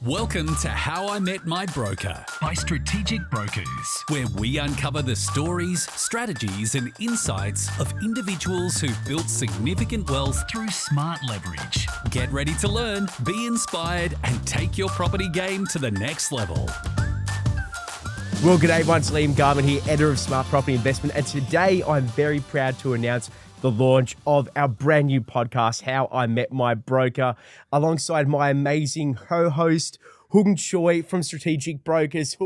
Welcome to How I Met My Broker by Strategic Brokers, where we uncover the stories, strategies, and insights of individuals who've built significant wealth through smart leverage. Get ready to learn, be inspired, and take your property game to the next level. Well, g'day, everyone. Liam Garman here, editor of Smart Property Investment, and today I'm very proud to announce the launch of our brand new podcast, How I Met My Broker, alongside my amazing co-host, Chuy from Strategic Brokers.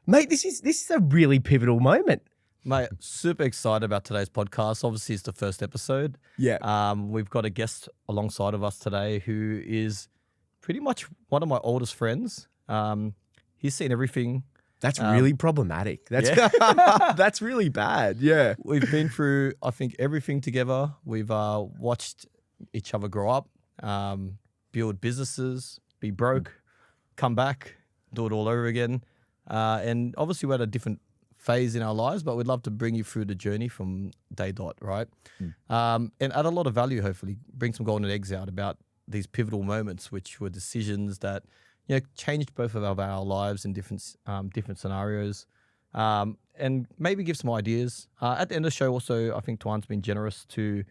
Mate, this is a really pivotal moment. Mate, super excited about today's podcast. Obviously, it's the first episode. Yeah. We've got a guest alongside of us today who is pretty much one of my oldest friends. He's seen everything. That's really problematic. That's that's really bad. Yeah. We've been through, I think, everything together. We've watched each other grow up, build businesses, be broke, come back, do it all over again. And obviously, we're at a different phase in our lives, but we'd love to bring you through the journey from day dot, right? And add a lot of value, hopefully, bring some golden eggs out about these pivotal moments, which were decisions that changed both of our lives in different scenarios, and maybe give some ideas. At the end of the show, also, I think Tuan's been generous to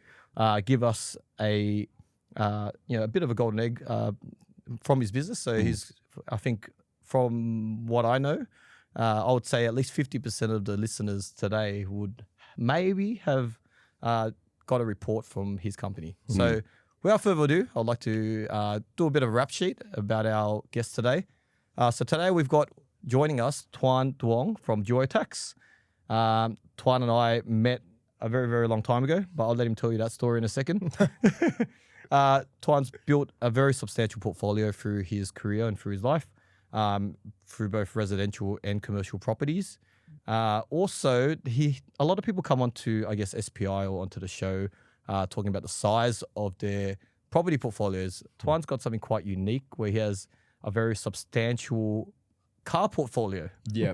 give us a bit of a golden egg from his business. So he's, I think, from what I know, I would say at least 50% of the listeners today would maybe have got a report from his company. So without further ado, I'd like to do a bit of a rap sheet about our guest today. So today we've got joining us Tuan Duong from Chuy. Tuan and I met a very, very long time ago, but I'll let him tell you that story in a second. Tuan's built a very substantial portfolio through his career and through his life, through both residential and commercial properties. Also, a lot of people come onto, I guess, SPI or onto the show talking about the size of their property portfolios. Tuan's got something quite unique where he has a very substantial car portfolio. Yeah.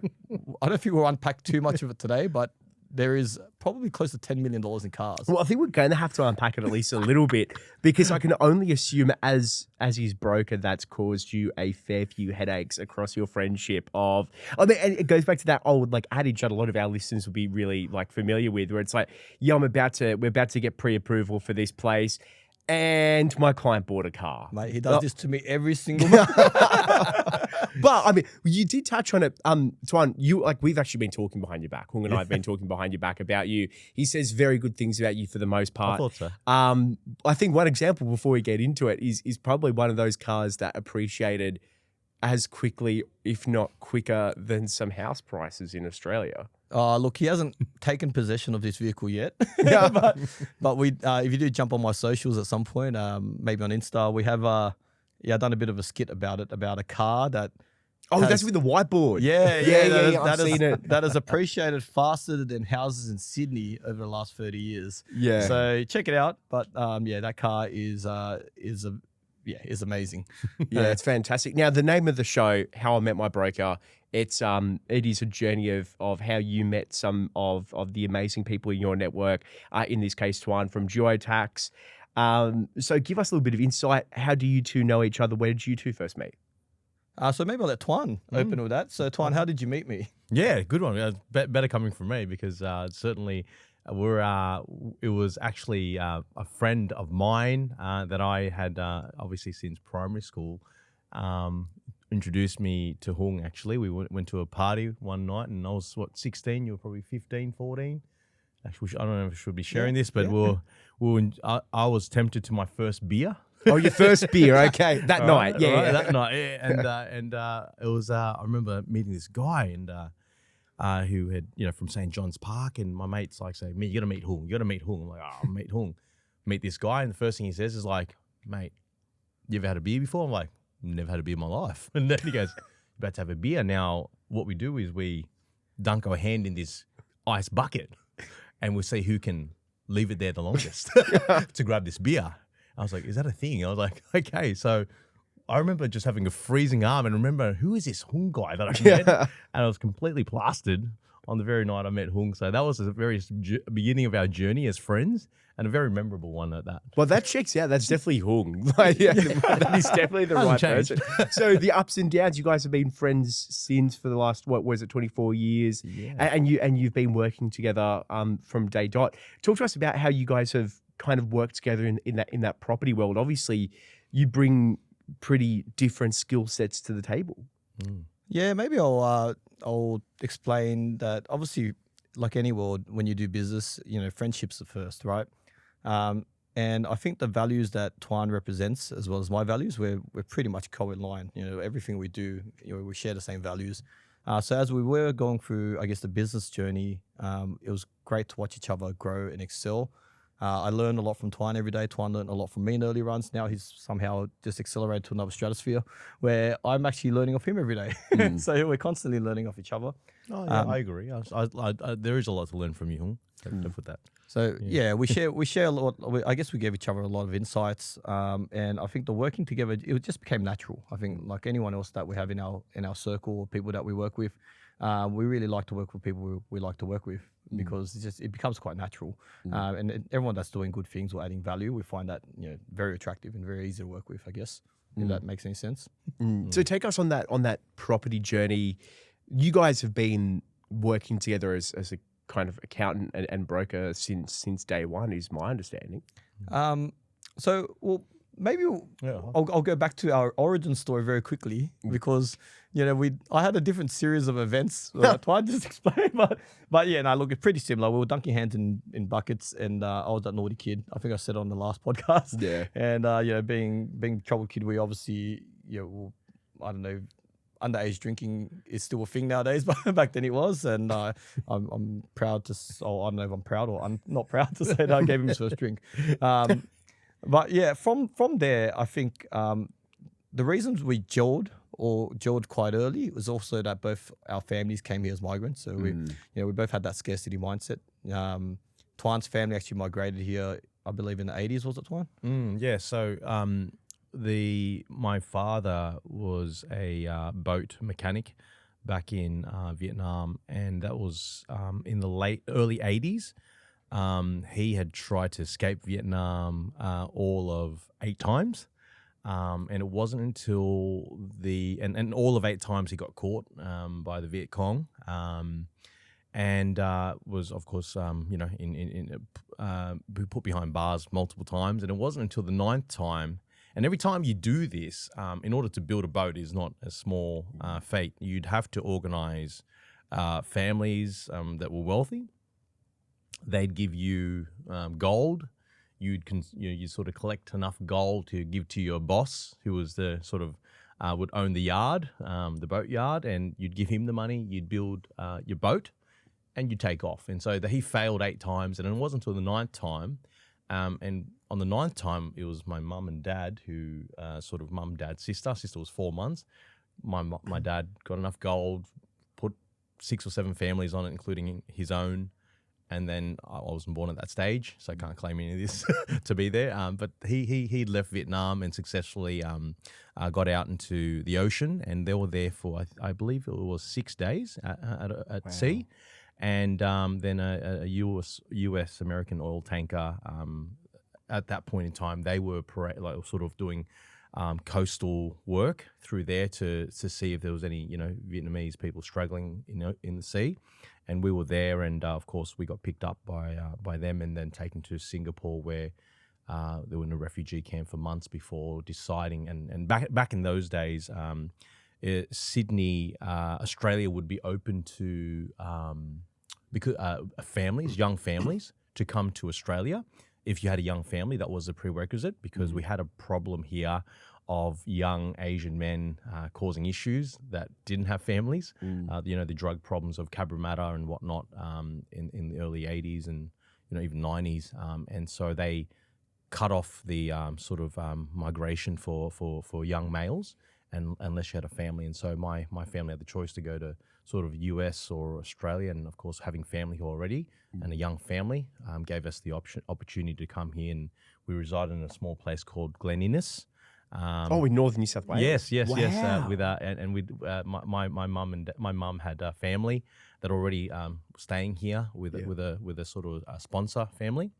I don't think we'll unpack too much of it today, but there is probably close to $10 million in cars. Well, I think we're going to have to unpack it at least a little bit, because I can only assume as his broker, that's caused you a fair few headaches across your friendship and it goes back to that old adage that a lot of our listeners will be really familiar with, where it's like, yeah, we're about to get pre-approval for this place, and my client bought a car. Mate, he does this to me every single month. But I mean, you did touch on it, Tuan. We've actually been talking behind your back. Hung and I have been talking behind your back about you. He says very good things about you for the most part. I thought so. I think one example before we get into it is probably one of those cars that appreciated as quickly, if not quicker, than some house prices in Australia. Look, he hasn't taken possession of this vehicle yet. but if you do jump on my socials at some point, maybe on Insta, we have done a bit of a skit about it, about a car that. Oh, that's with the whiteboard. Yeah. I've seen it. That has appreciated faster than houses in Sydney over the last 30 years. Yeah. So check it out. But that car is amazing. Yeah, it's fantastic. Now, the name of the show, How I Met My Broker, it is a journey of how you met some of the amazing people in your network. In this case, Tuan from Chuy. So give us a little bit of insight. How do you two know each other? Where did you two first meet? So maybe I'll let Tuan open with that. So Tuan, how did you meet me? Yeah, good one. Better coming from me, because certainly it was actually a friend of mine that I had obviously since primary school introduced me to Hung. Actually, we went to a party one night, and I was 16. You were probably 15, 14. Actually, I don't know if I should be sharing this, but I was tempted to my first beer. Oh, your first beer, okay. That night, yeah. That night, yeah. And it was, I remember meeting this guy who had, from St. John's Park, and my mates saying, "Me, you gotta meet Hung, I'm like, I'll meet Hung. Meet this guy, and the first thing he says is like, "Mate, you ever had a beer before?" I'm like, "Never had a beer in my life." And then he goes, "You're about to have a beer." Now, what we do is we dunk our hand in this ice bucket, and we see who can leave it there the longest to grab this beer. I was like, "Is that a thing?" I was like, "Okay." So I remember just having a freezing arm, and remember, who is this Hung guy that I met? And I was completely plastered on the very night I met Hung. So that was the very beginning of our journey as friends, and a very memorable one at that. Well, that checks out. That's definitely Hung. Like, that is definitely the right Hasn't person. So the ups and downs, you guys have been friends since for the last, what was it, 24 years? Yeah. And you've been working together from day dot. Talk to us about how you guys have kind of worked together in that property world. Obviously, you bring pretty different skill sets to the table. Yeah, maybe I'll explain that. Obviously, like any world, when you do business, friendships are first, right? And I think the values that Tuan represents, as well as my values, we're pretty much co-in-line. Everything we do, we share the same values. So as we were going through, I guess, the business journey, it was great to watch each other grow and excel. I learned a lot from Tuan every day. Tuan learned a lot from me in early runs. Now he's somehow just accelerated to another stratosphere where I'm actually learning off him every day. So we're constantly learning off each other. Oh, yeah, I agree. There is a lot to learn from you, Hung. Don't put that. So yeah, we share a lot. I guess we gave each other a lot of insights, and I think the working together, it just became natural. I think like anyone else that we have in our circle or people that we work with, we really like to work with people we like to work with because it becomes quite natural. And everyone that's doing good things or adding value, we find that very attractive and very easy to work with. I guess if that makes any sense. So take us on that property journey. You guys have been working together as a kind of accountant and broker since day one, is my understanding. Maybe I'll go back to our origin story very quickly because I had a different series of events that I just explained, but yeah, no, look, it's pretty similar. We were dunking hands in buckets, and I was that naughty kid. I think I said on the last podcast. Yeah, and being troubled kid, we obviously I don't know. Underage drinking is still a thing nowadays, but back then it was, and I'm proud to. I don't know if I'm proud or I'm not proud to say that I gave him his first drink. But yeah, from there, I think the reasons we gelled quite early was also that both our families came here as migrants, so we both had that scarcity mindset. Tuan's family actually migrated here, I believe, in the 80s. Was it, Tuan? Yeah. So my father was a boat mechanic back in Vietnam, and that was in the early 80s. He had tried to escape Vietnam all of 8 times, and it wasn't until and all of 8 times he got caught by the Viet Cong, and was of course put behind bars multiple times, and it wasn't until the 9th time. And every time you do this, in order to build a boat is not a small feat. You'd have to organize families that were wealthy. They'd give you gold. You'd sort of collect enough gold to give to your boss, who was the sort of would own the yard, the boat yard, and you'd give him the money. You'd build your boat, and you'd take off. And so he failed 8 times, and it wasn't until the 9th time. And on the 9th time, it was my mum and dad who mum, dad, sister. Sister was 4 months. My dad got enough gold, put 6 or 7 families on it, including his own. And then I wasn't born at that stage, so I can't claim any of this to be there. But he left Vietnam and successfully got out into the ocean, and they were there for I believe it was 6 days at sea. And then a US American oil tanker. At that point in time, they were doing coastal work through there to see if there was any Vietnamese people struggling in the sea. And we were there, and of course we got picked up by them and then taken to Singapore, where they were in a refugee camp for months before deciding. And back in those days, Sydney, Australia would be open to because young families, to come to Australia. If you had a young family, that was a prerequisite, because we had a problem here of young Asian men causing issues that didn't have families. The drug problems of Cabramatta and whatnot in the early 80s and even 90s. And so they cut off the migration for young males, and unless you had a family. And so my family had the choice to go to sort of US or Australia, and of course having family here already and a young family gave us the opportunity to come here, and we resided in a small place called Glen Innes. In northern New South Wales. Yes. Wow. With my mum and my mum had a family that already staying here with a sort of sponsor family,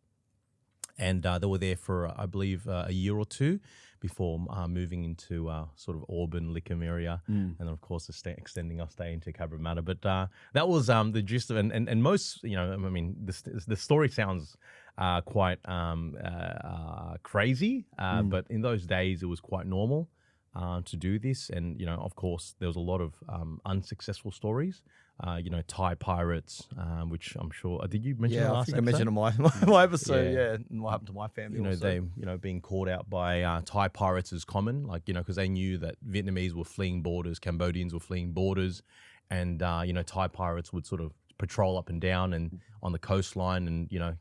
and they were there for I believe a year or two before moving into sort of Auburn, Lickham area, and then of course extending our stay into Cabramatta. But that was the gist of it. And most, I mean, the story sounds quite crazy, but in those days it was quite normal to do this. And of course, there was a lot of unsuccessful stories. Thai pirates, which I'm sure. Did you mention? Yeah, the I last think I episode? mentioned in my episode. Yeah. Yeah, what happened to my family? They being caught out by Thai pirates is common, because they knew that Vietnamese were fleeing borders, Cambodians were fleeing borders, and Thai pirates would sort of patrol up and down and on the coastline and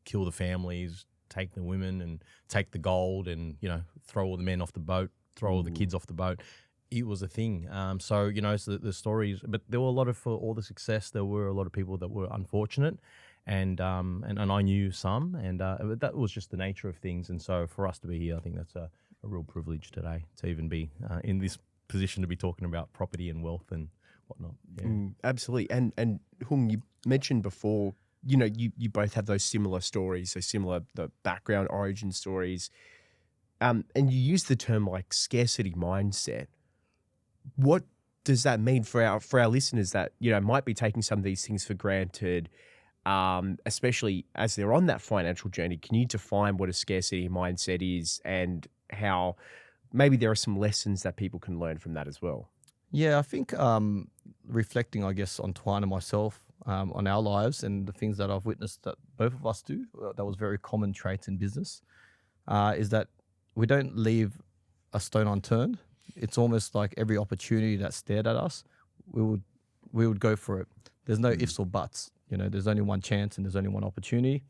kill the families, take the women and take the gold, and throw all the men off the boat, throw all the kids off the boat. It was a thing. So the stories, but there were a lot of, for all the success, there were a lot of people that were unfortunate, and I knew some, and that was just the nature of things. And so for us to be here, I think that's a real privilege today to even be in this position to be talking about property and wealth and whatnot. Yeah. Absolutely. And Hung, you mentioned before, you both have those similar stories, so similar the background origin stories, and you use the term like scarcity mindset. What does that mean for our listeners that might be taking some of these things for granted, especially as they're on that financial journey? Can you define what a scarcity mindset is and how maybe there are some lessons that people can learn from that as well? Yeah, I think reflecting, I guess, on Tuan and myself, on our lives and the things that I've witnessed that both of us do, that was very common traits in business, is that we don't leave a stone unturned. It's almost like every opportunity that stared at us, we would go for it. There's no ifs or buts. There's only one chance and there's only one opportunity.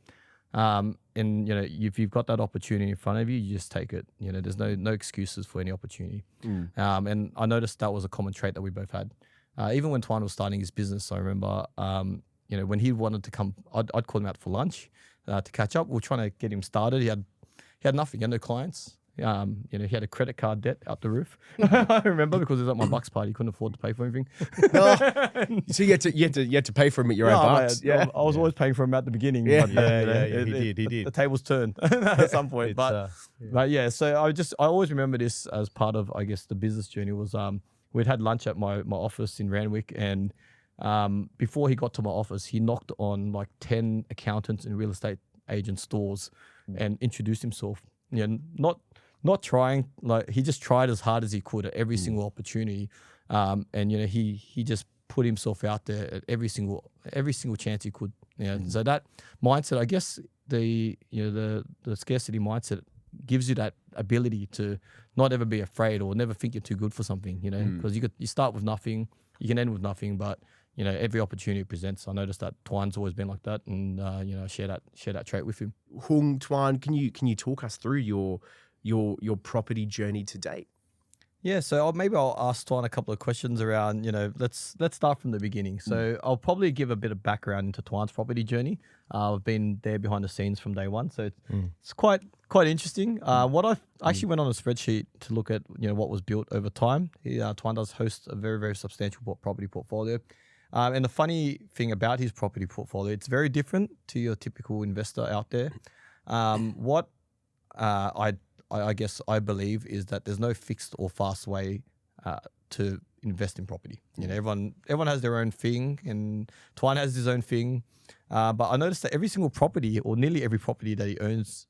And if you've got that opportunity in front of you, you just take it. There's no excuses for any opportunity. And I noticed that was a common trait that we both had. Even when Tuan was starting his business, I remember, when he wanted to come, I'd call him out for lunch to catch up. We were trying to get him started. He had nothing. He had no clients. He had a credit card debt out the roof. I remember, because it was at my Bucks party. He couldn't afford to pay for anything. So you had to pay for him at your own bucks. I was always paying for him at the beginning. Yeah. But, He did. The tables turned at some point. But yeah, so I always remember this as part of, I guess, the business journey was we'd had lunch at my office in Randwick, and before he got to my office, he knocked on like 10 accountants and real estate agent stores and introduced himself. Not trying, like he just tried as hard as he could at every single opportunity, and he just put himself out there at every single chance he could. So that mindset, I guess, the scarcity mindset gives you that ability to not ever be afraid or never think you're too good for something. Because you start with nothing, you can end with nothing, but every opportunity presents. I noticed that Tuan's always been like that, and I share that trait with him. Hung, Tuan, can you talk us through your property journey to date? Yeah, so maybe I'll ask Tuan a couple of questions around, let's start from the beginning. So I'll probably give a bit of background into Tuan's property journey. I've been there behind the scenes from day one, so it's quite interesting. What I actually went on a spreadsheet to look at, what was built over time. Tuan does host a very, very substantial property portfolio. And the funny thing about his property portfolio, it's very different to your typical investor out there. What I guess I believe is that there's no fixed or fast way to invest in property. Everyone has their own thing, and Tuan has his own thing. But I noticed that every single property, or nearly every property that he owns,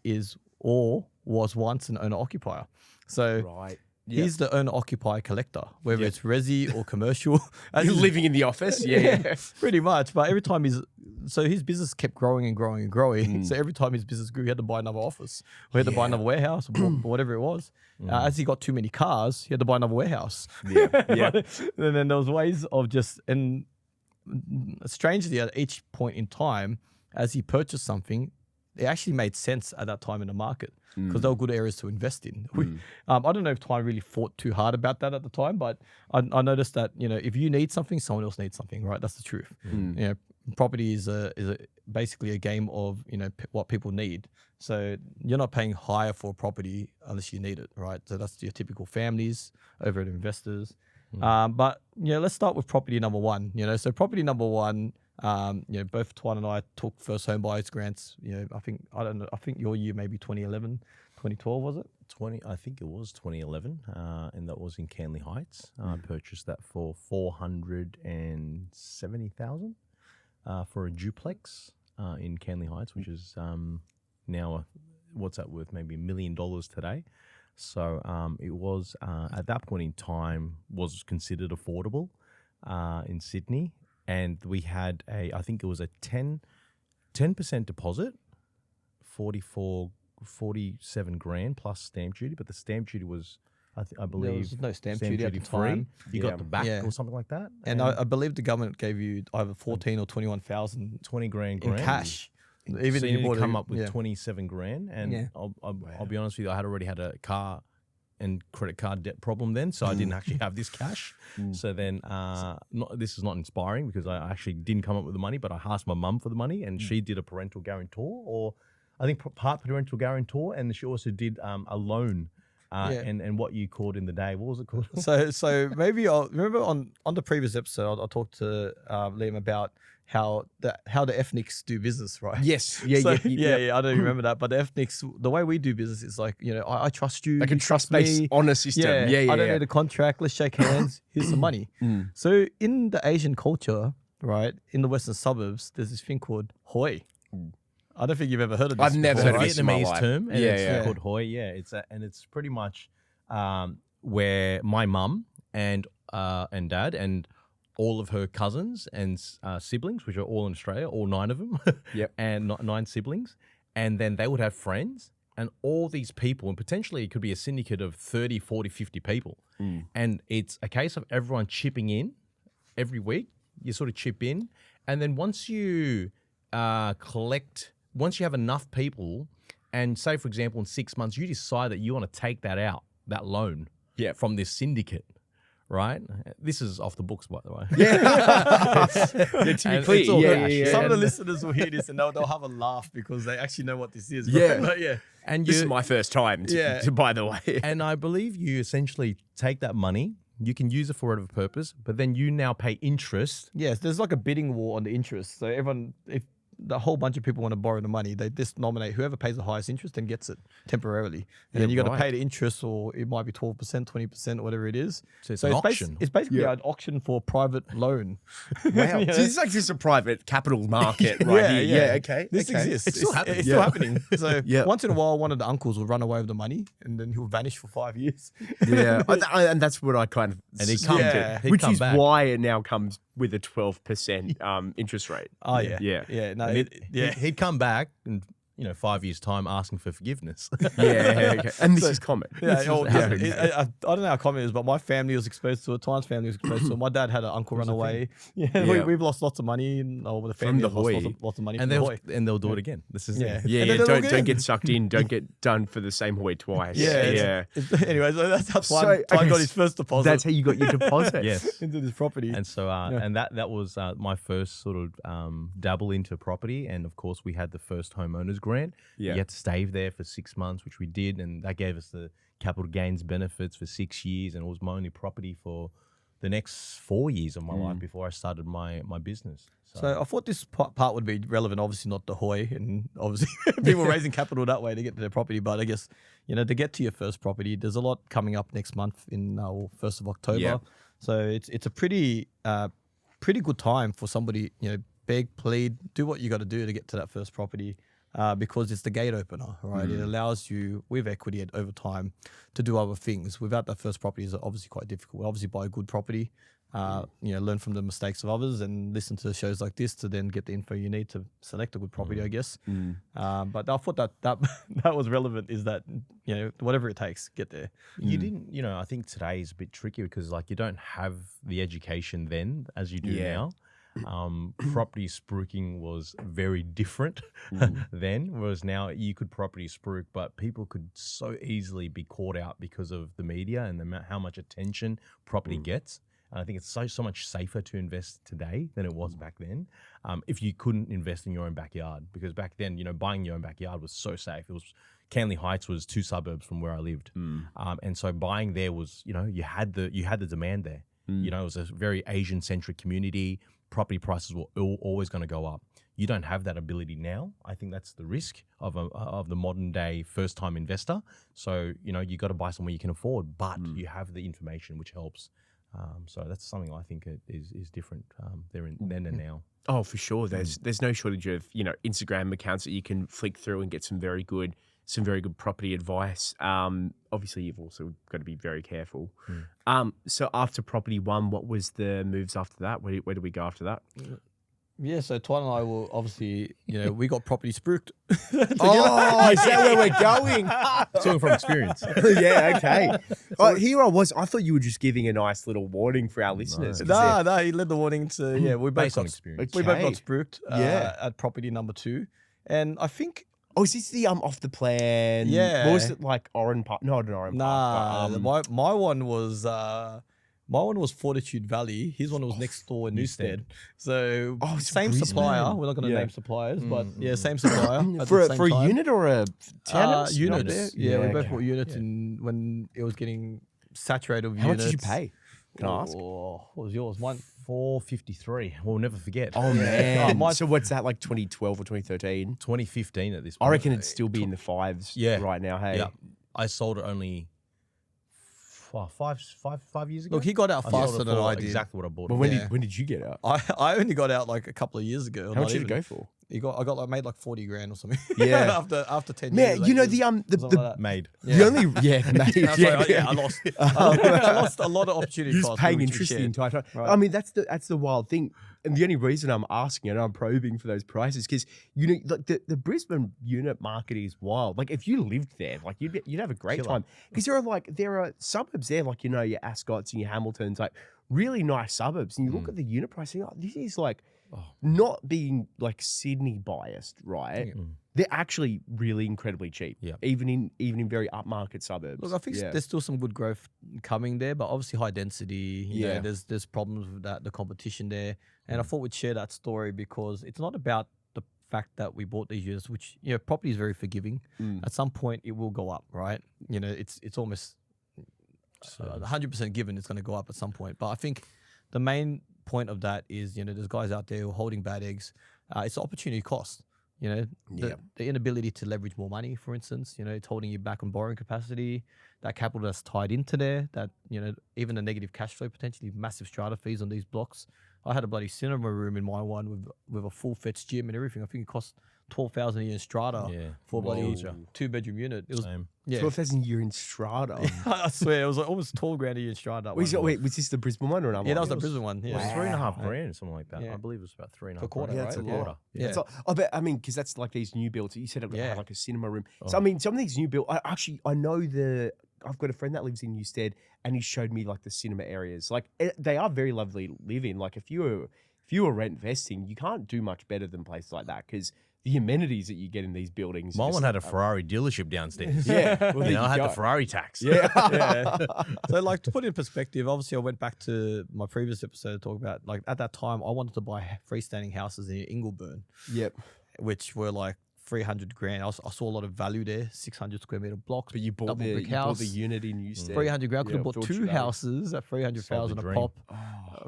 is or was once an owner-occupier. So Right. he's the owner-occupier collector, whether it's resi or commercial. You're living in the office? Yeah. Pretty much. But every time his business kept growing and growing and growing. So every time his business grew, he had to buy another office, or he had to buy another warehouse, or whatever it was. As he got too many cars, he had to buy another warehouse. Yeah. And then there was ways of and strangely, at each point in time, as he purchased something, it actually made sense at that time in the market, because they were good areas to invest in. I don't know if Tuan really fought too hard about that at the time, but I noticed that, if you need something, someone else needs something, right? That's the truth. property is basically a game of what people need. So you're not paying higher for a property unless you need it, right? So that's your typical families over at investors. But let's start with property number one. So property number one. Both Tuan and I took first home buyers grants. I think your year maybe 2011, 2012 was it? I think it was 2011, and that was in Canley Heights. I purchased that for $470,000 for a duplex in Canley Heights, which is now what's that worth? Maybe $1 million today. So it was at that point in time was considered affordable in Sydney, and we had I think it was a 10% deposit, 47 grand plus stamp duty, but the stamp duty was, I believe, There was no stamp duty at the free. time. You got the back or something like that, and I believe the government gave you either 14 or 21,000 20 grand in cash. Even so if you bought come up with 27 grand, and I'll be honest with you, I had already had a car and credit card debt problem then, so I didn't actually have this cash. So then, this is not inspiring because I actually didn't come up with the money, but I asked my mum for the money, and she did a parental guarantor, or I think part parental guarantor, and she also did a loan. And what you called in the day, what was it called? So maybe I'll remember on the previous episode, I talked to Liam about how the ethnics do business, right? Yes. I don't remember that, but the ethnics, the way we do business is like, I trust you. Like you a trust trust-based me. honor system. Yeah. I don't need a contract. Let's shake hands. Here's some money. So in the Asian culture, right, in the western suburbs, there's this thing called hoi. I don't think you've ever heard of this. I've never before, heard of right? this in my Vietnamese life. term, and Yeah, it's yeah. called hoi. Yeah, and it's pretty much where my mum and dad and all of her cousins and siblings, which are all in Australia, all 9 of them, Yep. and 9 siblings, and then they would have friends, and all these people, and potentially it could be a syndicate of 30, 40, 50 people, and it's a case of everyone chipping in every week. You sort of chip in, and then once you once you have enough people, and say, for example, in 6 months, you decide that you want to take that loan from this syndicate, right? This is off the books, by the way. To be And clear, it's all cash. Some of the listeners will hear this and they'll have a laugh because they actually know what this is. Yeah. But And This is my first time, by the way. and I believe you essentially take that money, you can use it for whatever purpose, but then you now pay interest. yes, there's like a bidding war on the interest. So everyone, if the whole bunch of people want to borrow the money, they just nominate whoever pays the highest interest and gets it temporarily. And then you got to pay the interest, or it might be 12%, 20%, whatever it is. So it's an auction. It's basically an auction for a private loan. Wow. So this is like just a private capital market right here. Yeah, okay. This okay. exists. It's still happening. It's still happening. So Yeah. once in a while, one of the uncles will run away with the money and then he'll vanish for 5 years. Yeah. and that's what I kind of And he suspected, comes- he'd which come is back. why it now comes with a 12% interest rate. Oh, yeah. Yeah. Yeah. No, And yeah. he'd come back in 5 years' time asking for forgiveness. Yeah, okay. And this is common. Yeah, This or- is happening. I don't know how common it is, but my family was exposed to it. Tuan's family was exposed to it. My dad had an uncle run away. Yeah, Yeah. we've lost lots of money. The family the has lost hoi. lots of money and from the hoi. they'll do it again. This is Yeah. it. Yeah, And yeah. then they'll Don't get in. get sucked in. Don't get done for the same hoi twice. Yeah. Anyway, so that's how Tuan So, okay, got his first deposit That's how you got your deposit. Yes. into this property. And so, and that was my first sort of dabble into property. And of course, we had the first homeowners grant. Yeah. You had to stay there for 6 months, which we did. And that gave us the capital gains benefits for 6 years. And it was my only property for the next 4 years of my life before I started my business. So I thought this part would be relevant, obviously not the hoi, and obviously people raising capital that way to get to their property. But I guess, to get to your first property, there's a lot coming up next month in 1st of October. Yeah. So it's a pretty good time for somebody, beg, plead, do what you got to do to get to that first property. Because it's the gate opener, right? It allows you, with equity over time, to do other things. Without that first property, is obviously quite difficult. Obviously, buy a good property, learn from the mistakes of others, and listen to shows like this to then get the info you need to select a good property, I guess. But I thought that that was relevant. Is that whatever it takes, get there. You didn't, I think today is a bit tricky because you don't have the education then as you do now. Property spruiking was very different then, whereas now you could property spruik, but people could so easily be caught out because of the media and how much attention property gets. And I think it's so much safer to invest today than it was back then. If you couldn't invest in your own backyard, because back then, buying your own backyard was so safe. It was Canley Heights was 2 suburbs from where I lived, and so buying there was, you had the demand there. It was a very Asian centric community. Property prices were always going to go up. You don't have that ability now. I think that's the risk of the modern day first time investor. So you got to buy somewhere you can afford, but you have the information, which helps. So that's something I think is different then and now. Oh, for sure. There's no shortage of Instagram accounts that you can flick through and get some very good property advice. Obviously, you've also got to be very careful. So after property 1, what was the moves after that? Where did we go after that? Yeah, so Tuan and I will obviously, we got property spooked. Oh, is that where we're going? Talking from experience. Yeah, okay. Here I was. I thought you were just giving a nice little warning for our listeners. No, he led the warning to, we both Based on got experience. We both Okay. got spooked at property number 2. And I think, Oh, is this the off the plan? Yeah. What was it like? Oran Park? No, not Oran Park. But, my one was Fortitude Valley. His one was next door in Newstead. So it's same Brisbane. supplier. We're not going to name suppliers, but same supplier. at for the a same time. unit or a townhouse? Units. Yeah, we both okay. bought units in when it was getting saturated with How much units. did you pay? Can I ask? Oh, what was yours? Mine. 453. We'll never forget. Oh man! mine- So what's that like? 2012 or 2013? 2015 at this point. I reckon it'd still be in the 5s. Yeah. Right now. Hey. Yeah, I sold it only 5 years ago. Look, he got out I sold faster it than for I did. Exactly what I bought. But it when for. did you get out? I only got out like a couple of years ago. How much did it go for? I got made like 40 grand or something. Yeah. after 10 Man, years. you know like, the something like that. Made. the only mate, I lost. I lost a lot of opportunity. You're just costs, paying which we interest the shared. entire time. Right. I mean, that's the wild thing. And the only reason I'm asking and I'm probing for those prices, because like the Brisbane unit market is wild. Like if you lived there, like you'd have a great time. Because there are suburbs there, like your Ascots and your Hamiltons, like really nice suburbs. And you look at the unit price, and you're like, this is like not being like Sydney biased, right? They're actually really incredibly cheap. Yeah. Even in very upmarket suburbs. Look, I think there's still some good growth coming there, but obviously high density. You know, there's problems with that, the competition there. And I thought we'd share that story because it's not about the fact that we bought these units, which property is very forgiving. At some point, it will go up, right? It's almost 100% given it's going to go up at some point. But I think the main point of that is there's guys out there who are holding bad eggs. It's opportunity cost. The inability to leverage more money, for instance, it's holding you back on borrowing capacity, that capital that's tied into there, that, even the negative cash flow, potentially massive strata fees on these blocks. I had a bloody cinema room in my one with a full-fetched gym and everything. I think it cost 12,000 a year in strata for a bloody 2-bedroom unit. It was Same. 12,000 a year in strata. I swear, it was like almost 12 grand a year in strata. Wait, was this the Brisbane one or another? Yeah, that was one? the Brisbane one. Yeah, It was 3.5 grand, something like that. Yeah. I believe it was about 3.5 Per quarter, grand. right? That's a Yeah. lot. Yeah. So, I mean, because that's like these new builds. You said it had like a cinema room. Oh. So I mean, some of these new builds. I know I've got a friend that lives in Newstead, and he showed me like the cinema areas. Like they are very lovely to live in. Like if you were rent investing, you can't do much better than places like that because the amenities that you get in these buildings. My just- one had a Ferrari dealership downstairs. Yeah, well, there I you had go. the Ferrari tax. Yeah. So, like, to put it in perspective, obviously, I went back to my previous episode to talk about, like, at that time, I wanted to buy freestanding houses in Ingleburn, Yep. which were like 300 grand. I saw a lot of value there, 600 square meter blocks. But you bought double the brick bought house, the unit in Newstead. 300 grand. I could Yeah, have bought Filch 2 Valley. houses at 300,000 a dream. pop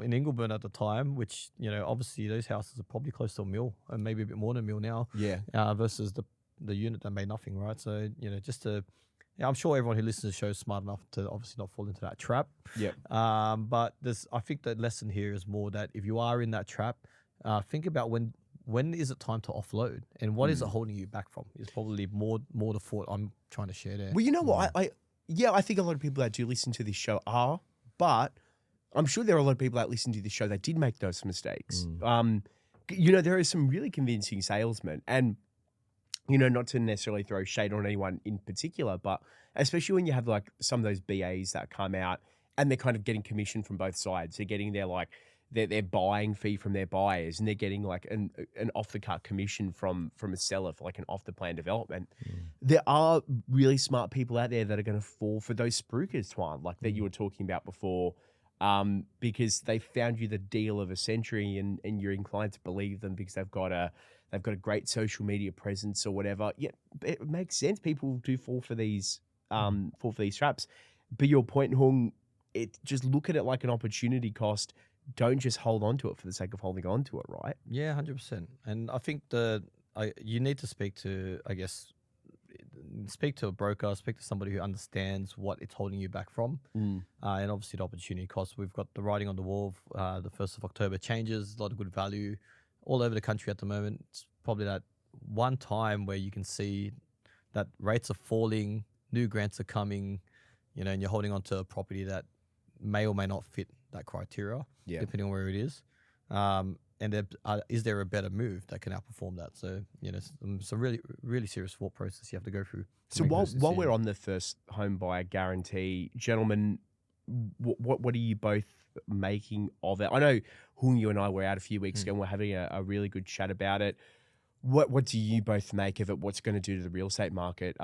in Ingleburn at the time, which, obviously those houses are probably close to $1 million and maybe a bit more than $1 million now. Yeah. Versus the unit that made nothing, right? So, just to, I'm sure everyone who listens to the show is smart enough to obviously not fall into that trap. Yep. But I think the lesson here is more that if you are in that trap, think about when is it time to offload and what is it holding you back from is probably more the thought I'm trying to share there. Well, you know what? I think a lot of people that do listen to this show are, but I'm sure there are a lot of people that listen to this show that did make those mistakes. There are some really convincing salesmen, and not to necessarily throw shade on anyone in particular, but especially when you have like some of those BAs that come out and they're kind of getting commission from both sides. They're getting their buying fee from their buyers, and they're getting like an off the cut commission from a seller for like an off the plan development. There are really smart people out there that are going to fall for those spruikers, Tuan, like that you were talking about before. because they found you the deal of a century, and you're inclined to believe them because they've got a great social media presence or whatever. Yeah, it makes sense. People do fall for these traps. But your point, Hung, just look at it like an opportunity cost. Don't just hold on to it for the sake of holding on to it, right? Yeah, 100%. And I think you need to speak to, I guess, speak to a broker, speak to somebody who understands what it's holding you back from. And obviously the opportunity cost. We've got the writing on the wall. The 1st of October changes, a lot of good value all over the country at the moment. It's probably that one time where you can see that rates are falling, new grants are coming, and you're holding on to a property that may or may not fit that criteria, depending on where it is. And is there a better move that can outperform that? So, some really, really serious thought process you have to go through. So while we're on the first home buyer guarantee, gentlemen, what are you both making of it? I know Hung, you and I were out a few weeks ago and we're having a really good chat about it. What do you both make of it? What's going to do to the real estate market?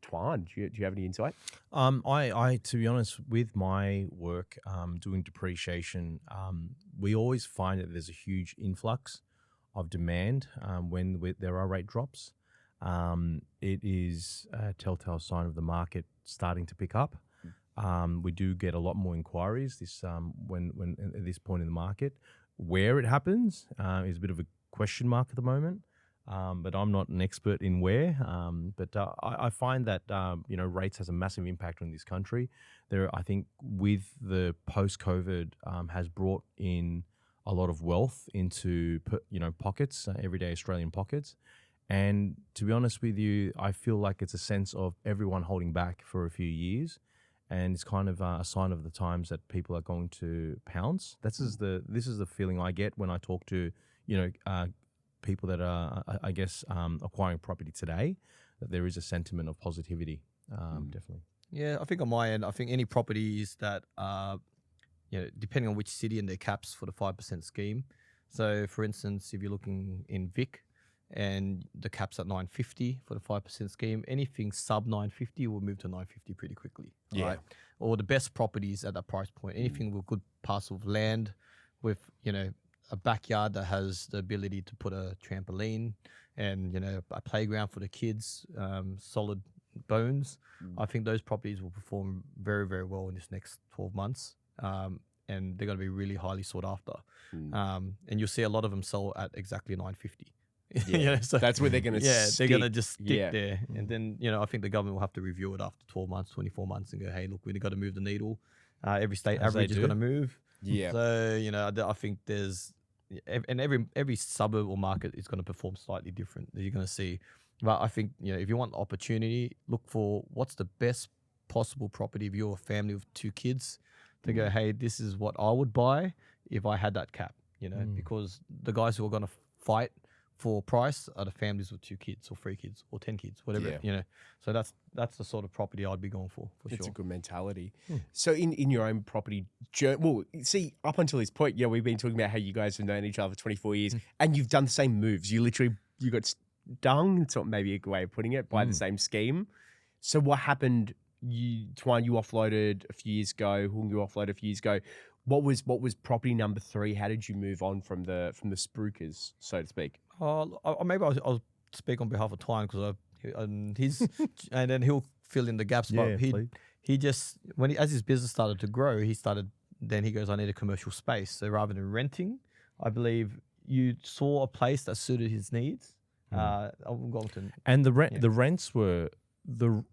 Tuan, do you have any insight? I to be honest, with my work doing depreciation, we always find that there's a huge influx of demand when there are rate drops. It is a telltale sign of the market starting to pick up. We do get a lot more inquiries when at this point in the market. Where it happens is a bit of a question mark at the moment. But I'm not an expert in where. But I find that rates has a massive impact on this country. I think with the post-COVID has brought in a lot of wealth into pockets, everyday Australian pockets. And to be honest with you, I feel like it's a sense of everyone holding back for a few years, and it's kind of a sign of the times that people are going to pounce. This is the feeling I get when I talk to people that are, I guess, acquiring property today, that there is a sentiment of positivity, definitely. Yeah, I think on my end, I think any properties that are, depending on which city and their caps for the 5% scheme. So, for instance, if you're looking in Vic and the cap's at 950 for the 5% scheme, anything sub 950 will move to 950 pretty quickly. Yeah. Right? Or the best properties at that price point, anything with good parcel of land with, a backyard that has the ability to put a trampoline and a playground for the kids, solid bones. I think those properties will perform very, very well in this next 12 months, and they're going to be really highly sought after. And you'll see a lot of them sell at exactly 950. Yeah, so that's where they're going to they're going to just stick there. And then I think the government will have to review it after 12 months, 24 months, and go, hey, look, we've got to move the needle. Every state average is going to move. Yeah. So, I think every suburb or market is going to perform slightly different. You're going to see. But I think, if you want opportunity, look for what's the best possible property if you're a family with 2 kids to go, hey, this is what I would buy if I had that cap, because the guys who are going to fight for price are the families with 2 kids or 3 kids or 10 kids, whatever, So that's the sort of property I'd be going for sure. It's a good mentality. So in your own property journey, well, see, up until this point, we've been talking about how you guys have known each other for 24 years and you've done the same moves. You got stung, it's not maybe a good way of putting it, by the same scheme. So what happened? Tuan, you offloaded a few years ago. Hung, you offloaded a few years ago. What was property number 3? How did you move on from the spruikers, so to speak? Maybe I'll speak on behalf of Tuan because he's and then he'll fill in the gaps. But he just as his business started to grow, then he goes, I need a commercial space. So rather than renting, I believe you saw a place that suited his needs. I'm going to and the rents were the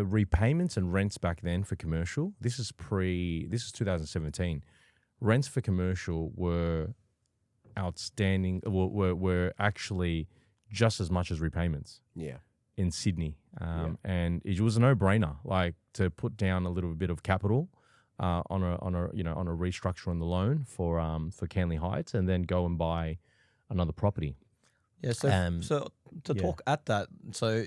repayments and rents back then for commercial. This is 2017. Rents for commercial were outstanding. Were actually just as much as repayments. Yeah. In Sydney, and it was a no-brainer, like to put down a little bit of capital on a restructure on the loan for Canley Heights, and then go and buy another property. Yeah, so to talk at that, so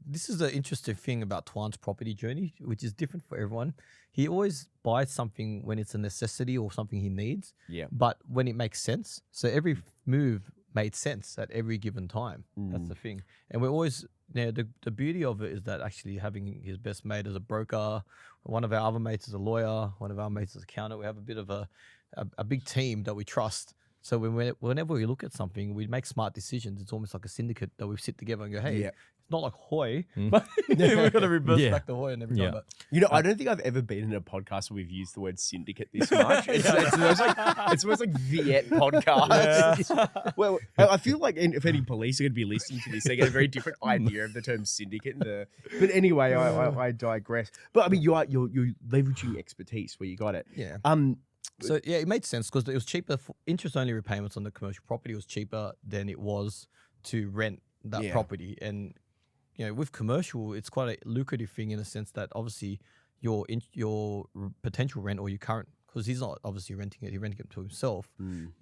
this is the interesting thing about Tuan's property journey, which is different for everyone. He always buys something when it's a necessity or something he needs, but when it makes sense. So every move made sense at every given time. That's the thing. And we're always Now, the beauty of it is that actually having his best mate as a broker, one of our other mates is a lawyer, one of our mates is an accountant. We have a bit of a big team that we trust. So whenever we look at something, we make smart decisions. It's almost like a syndicate that we sit together and go, hey, it's not like Hoy, but we're going to reverse back to Hoy and every time. But, I don't think I've ever been in a podcast where we've used the word syndicate this much. It's almost like Viet podcast. Well, I feel like if any police are going to be listening to this, they get a very different idea of the term syndicate. But anyway, I digress. But I mean, you're leveraging expertise where you got it. Yeah. So yeah, it made sense because it was cheaper. Interest-only repayments on the commercial property was cheaper than it was to rent that property. And with commercial, it's quite a lucrative thing in the sense that obviously your potential rent or your current, because he's not obviously renting it, he's renting it to himself,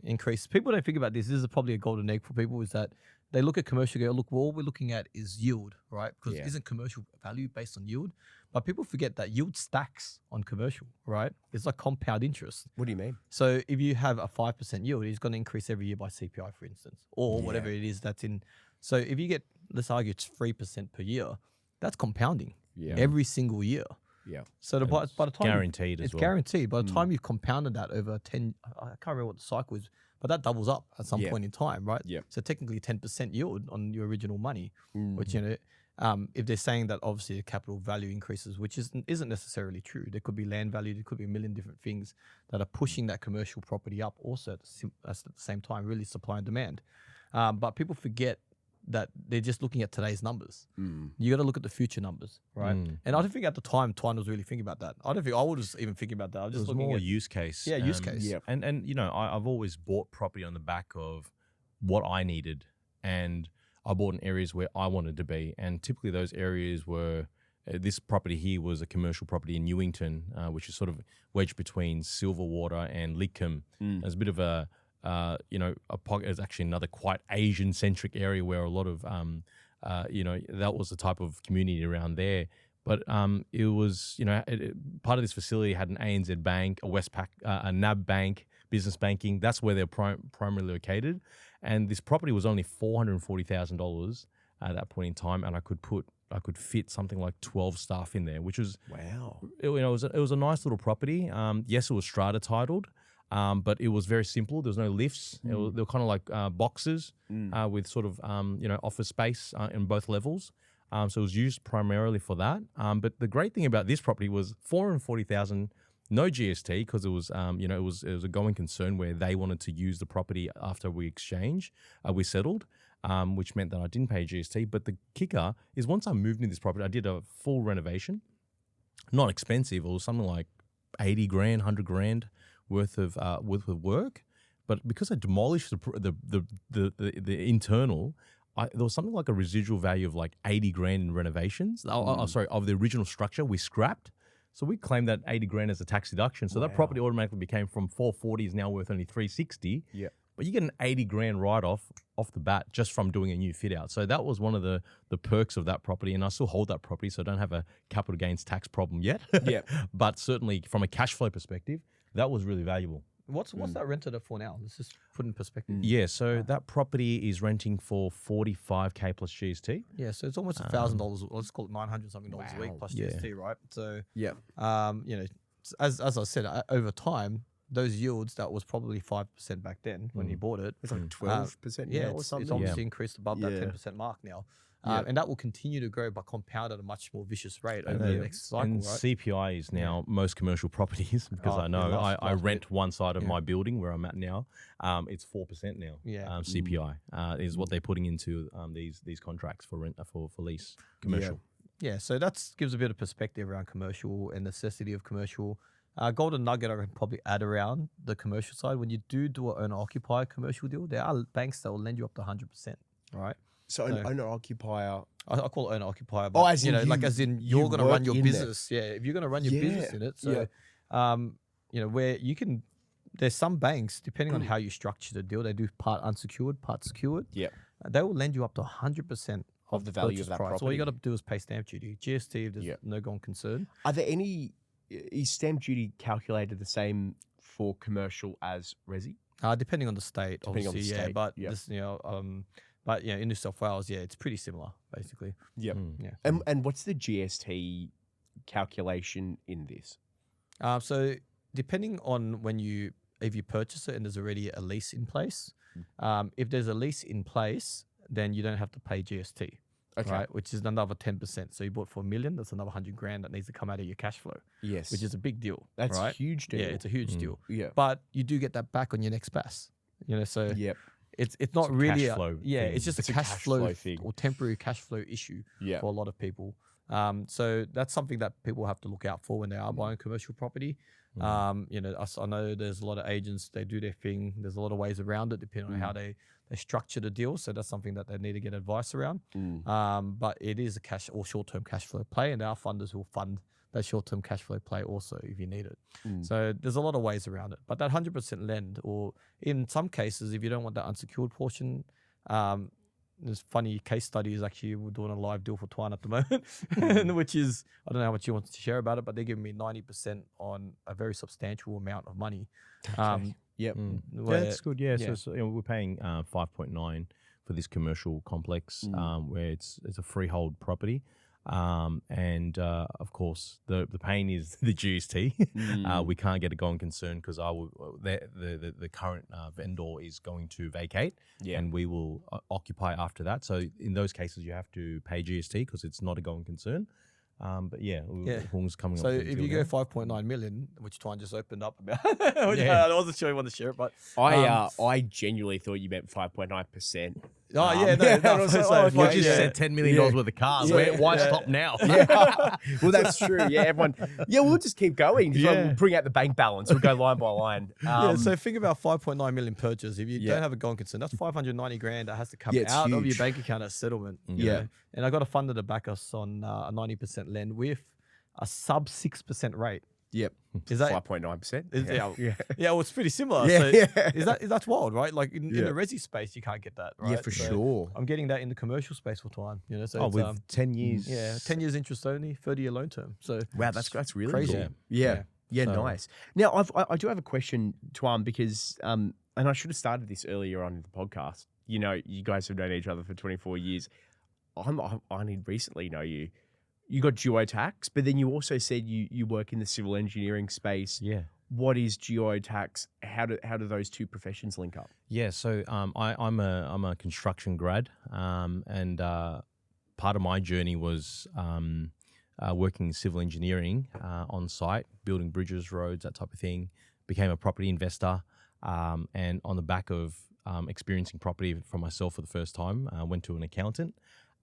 increase. People don't think about this. This is probably a golden egg for people, is that they look at commercial and go, look, well, all we're looking at is yield, right? Because isn't commercial value based on yield? But people forget that yield stacks on commercial, right? It's like compound interest. What do you mean? So if you have a 5% yield, it's going to increase every year by CPI, for instance, or whatever it is that's in. So if you get, let's argue it's 3% per year, that's compounding every single year. Yeah. So by the time guaranteed as it's well. guaranteed. By the time you've compounded that over 10, I can't remember what the cycle is, but that doubles up at some point in time, right? Yeah. So technically 10% yield on your original money, which if they're saying that obviously the capital value increases, which isn't necessarily true. There could be land value, there could be a million different things that are pushing that commercial property up also at the same time, really supply and demand. But people forget that they're just looking at today's numbers. You got to look at the future numbers, right? And I don't think at the time Tuan was really thinking about that. I don't think I was even thinking about that. I was just looking more at use case. Yeah, use case. Yeah. And I've always bought property on the back of what I needed, and I bought in areas where I wanted to be, and typically those areas were. This property here was a commercial property in Newington, which is sort of wedged between Silverwater and Lidcombe. There's a bit of a pocket. It's actually another quite Asian-centric area where a lot of, that was the type of community around there. But it was, part of this facility had an ANZ bank, a Westpac, a NAB bank, business banking. That's where they're primarily located. And this property was only $440,000 at that point in time, and I could fit something like 12 staff in there, which was it was a nice little property. Yes, it was strata titled. But it was very simple. There was no lifts. They were kind of like boxes with sort of office space in both levels. So it was used primarily for that. But the great thing about this property was $440,000, no GST, because it was it was a going concern where they wanted to use the property after we we settled, which meant that I didn't pay GST. But the kicker is once I moved into this property, I did a full renovation. Not expensive. It was something like 80 grand, 100 grand. Worth of work, but because I demolished the internal, there was something like a residual value of like 80 grand in renovations. Of the original structure we scrapped, so we claimed that 80 grand as a tax deduction. So that property automatically became from 440 is now worth only 360. Yeah, but you get an 80 grand write off the bat just from doing a new fit out. So that was one of the perks of that property, and I still hold that property, so I don't have a capital gains tax problem yet. Yeah, but certainly from a cash flow perspective, that was really valuable. What's that rented for now? Let's just put in perspective. Yeah, so that property is renting for $45K plus GST. Yeah, so it's almost $1,000. Let's call it $900 something a week plus GST, right? So as I said, over time, those yields that was probably 5% back then when you bought it. It's like 12% now or something. It's obviously increased above that 10% mark now. And that will continue to grow but compound at a much more vicious rate over the next cycle, and right? CPI is now most commercial properties because I know I rent one side of my building where I'm at now. It's 4% now. CPI is what they're putting into these contracts for rent for lease commercial. Yeah, so that gives a bit of perspective around commercial and necessity of commercial. Golden nugget I can probably add around the commercial side. When you do an owner-occupier commercial deal, there are banks that will lend you up to 100%, right? So an owner-occupier... I call it owner-occupier, but as in you're going to run your business. Yeah, if you're going to run your business in it. So, where you can... There's some banks, depending on how you structure the deal, they do part unsecured, part secured. Yeah. They will lend you up to 100% of the value of that price. Property. All you got to do is pay stamp duty. GST, if there's no going concern. Are there any... Is stamp duty calculated the same for commercial as resi? Depending on the state, obviously, but this, But in New South Wales, it's pretty similar, basically. Yep. Yeah. And what's the GST calculation in this? So depending on if you purchase it and there's already a lease in place, if there's a lease in place, then you don't have to pay GST. Okay. Right, which is another 10%. So you bought for $1 million, that's another $100,000 that needs to come out of your cash flow. Yes. Which is a big deal. That's right? a huge deal. Yeah, it's a huge deal. Yeah. But you do get that back on your next pass. So Yep. it's not a really cash flow yeah, thing. it's just It's a a cash cash flow flow thing. or temporary cash flow issue Yeah. for a lot of people. So that's something that people have to look out for when they are buying commercial property. I know there's a lot of agents, they do their thing. There's a lot of ways around it depending on how they structure the deal. So that's something that they need to get advice around. But it is a cash or short-term cash flow play, and our funders will fund that short-term cash flow play also if you need it. So there's a lot of ways around it. But that 100% lend, or in some cases, if you don't want that unsecured portion, there's funny case studies. Actually, we're doing a live deal for Tuan at the moment, which is, I don't know how much you want to share about it, but they're giving me 90% on a very substantial amount of money. Yep. Yeah, where- that's good. Yeah, yeah. So we're paying 5.9 for this commercial complex, where it's a freehold property. And of course, the pain is the GST. We can't get a going concern because the current vendor is going to vacate, and we will occupy after that. So in those cases, you have to pay GST because it's not a going concern. But Hung's coming So up. if you go 5.9 million, which Tuan just opened up about, I wasn't sure you wanted to share it, but I genuinely thought you meant 5.9%. We just said $10 million worth of cars. Why stop now? Well, that's true. Yeah, everyone. Yeah, we'll just keep going. We'll bring out the bank balance. We'll go line by line. So think about 5.9 million purchase. If you don't have a going concern, that's 590 grand that has to come it's out of your huge. bank account as settlement. you know? And I got a funder to back us on a 90% lend with a sub 6% rate. Yep. Is that 5.9%? well, it's pretty similar. Yeah, So yeah. that's wild, right? Like in the resi space, you can't get that, right? Yeah, for So sure. I'm getting that in the commercial space for Tuan. So it's, with 10 years. 10 years interest only, 30-year loan term. So Wow, that's really crazy. cool. Yeah, So- nice. Now, I do have a question, Tuan, because and I should have started this earlier on in the podcast. You guys have known each other for 24 years. I only recently know you. You got geotax, but then you also said you work in the civil engineering space. Yeah. What is geotax? How do those two professions link up? Yeah, so I'm a construction grad, and part of my journey was working in civil engineering on site, building bridges, roads, that type of thing. Became a property investor, and on the back of experiencing property for myself for the first time, went to an accountant.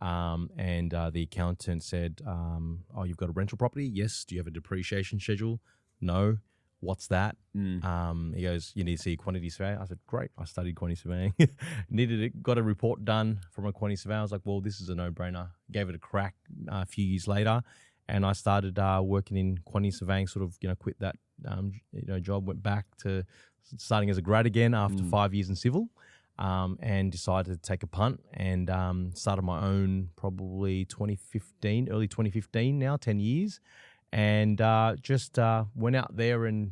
And the accountant said, "Oh, you've got a rental property? Yes. Do you have a depreciation schedule? No. What's that?" He goes, "You need to see a quantity survey." I said, "Great." I studied quantity surveying. Got a report done from a quantity surveyor. I was like, "Well, this is a no-brainer." Gave it a crack a few years later, and I started working in quantity surveying. Sort of, quit that job, went back to starting as a grad again after 5 years in civil. And decided to take a punt and started my own probably early 2015 now, 10 years. And just went out there and,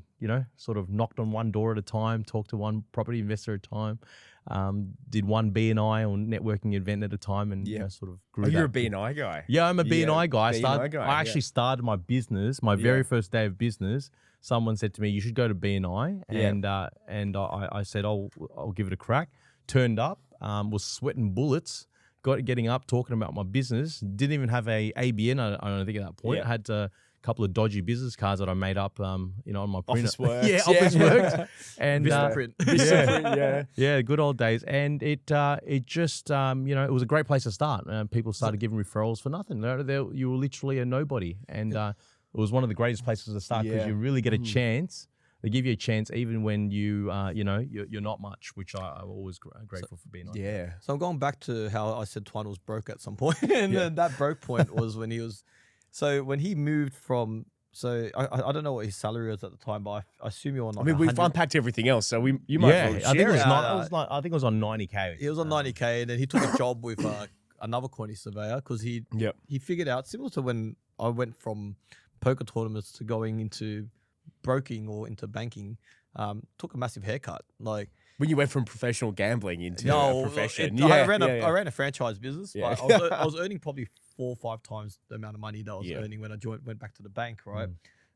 sort of knocked on one door at a time, talked to one property investor at a time, did one BNI or networking event at a time and sort of grew You're a that. BNI guy. Yeah, I'm a BNI guy. I actually yeah. started my business, my very first day of business. Someone said to me, "You should go to BNI." And I said, I'll give it a crack. Turned up, was sweating bullets, getting up, talking about my business. Didn't even have a ABN, I don't think at that point. I had a couple of dodgy business cards that I made up, on my printer. Officeworks. Yeah, Officeworks. And Vistaprint. yeah, good old days. And it just, it was a great place to start. People started giving referrals for nothing. You were literally a nobody. And it was one of the greatest places to start because you really get a chance. They give you a chance even when you're not much, which I'm always grateful for being on. Yeah. So I'm going back to how I said Tuan was broke at some point. And then that broke point was when he was, so when he moved from, so I don't know what his salary was at the time, but I assume you're on like We've 100 unpacked everything else, so you might as well I think it was share not. I think it was on 90K. He was on 90K and then he took a job with another quantity surveyor because he figured out, similar to when I went from poker tournaments to going into broking or into banking, took a massive haircut. Like When you went from professional gambling into No, a profession. I ran a franchise business. Yeah. But I was earning probably 4 or 5 times the amount of money that I was Yeah. earning when I went back to the bank, right?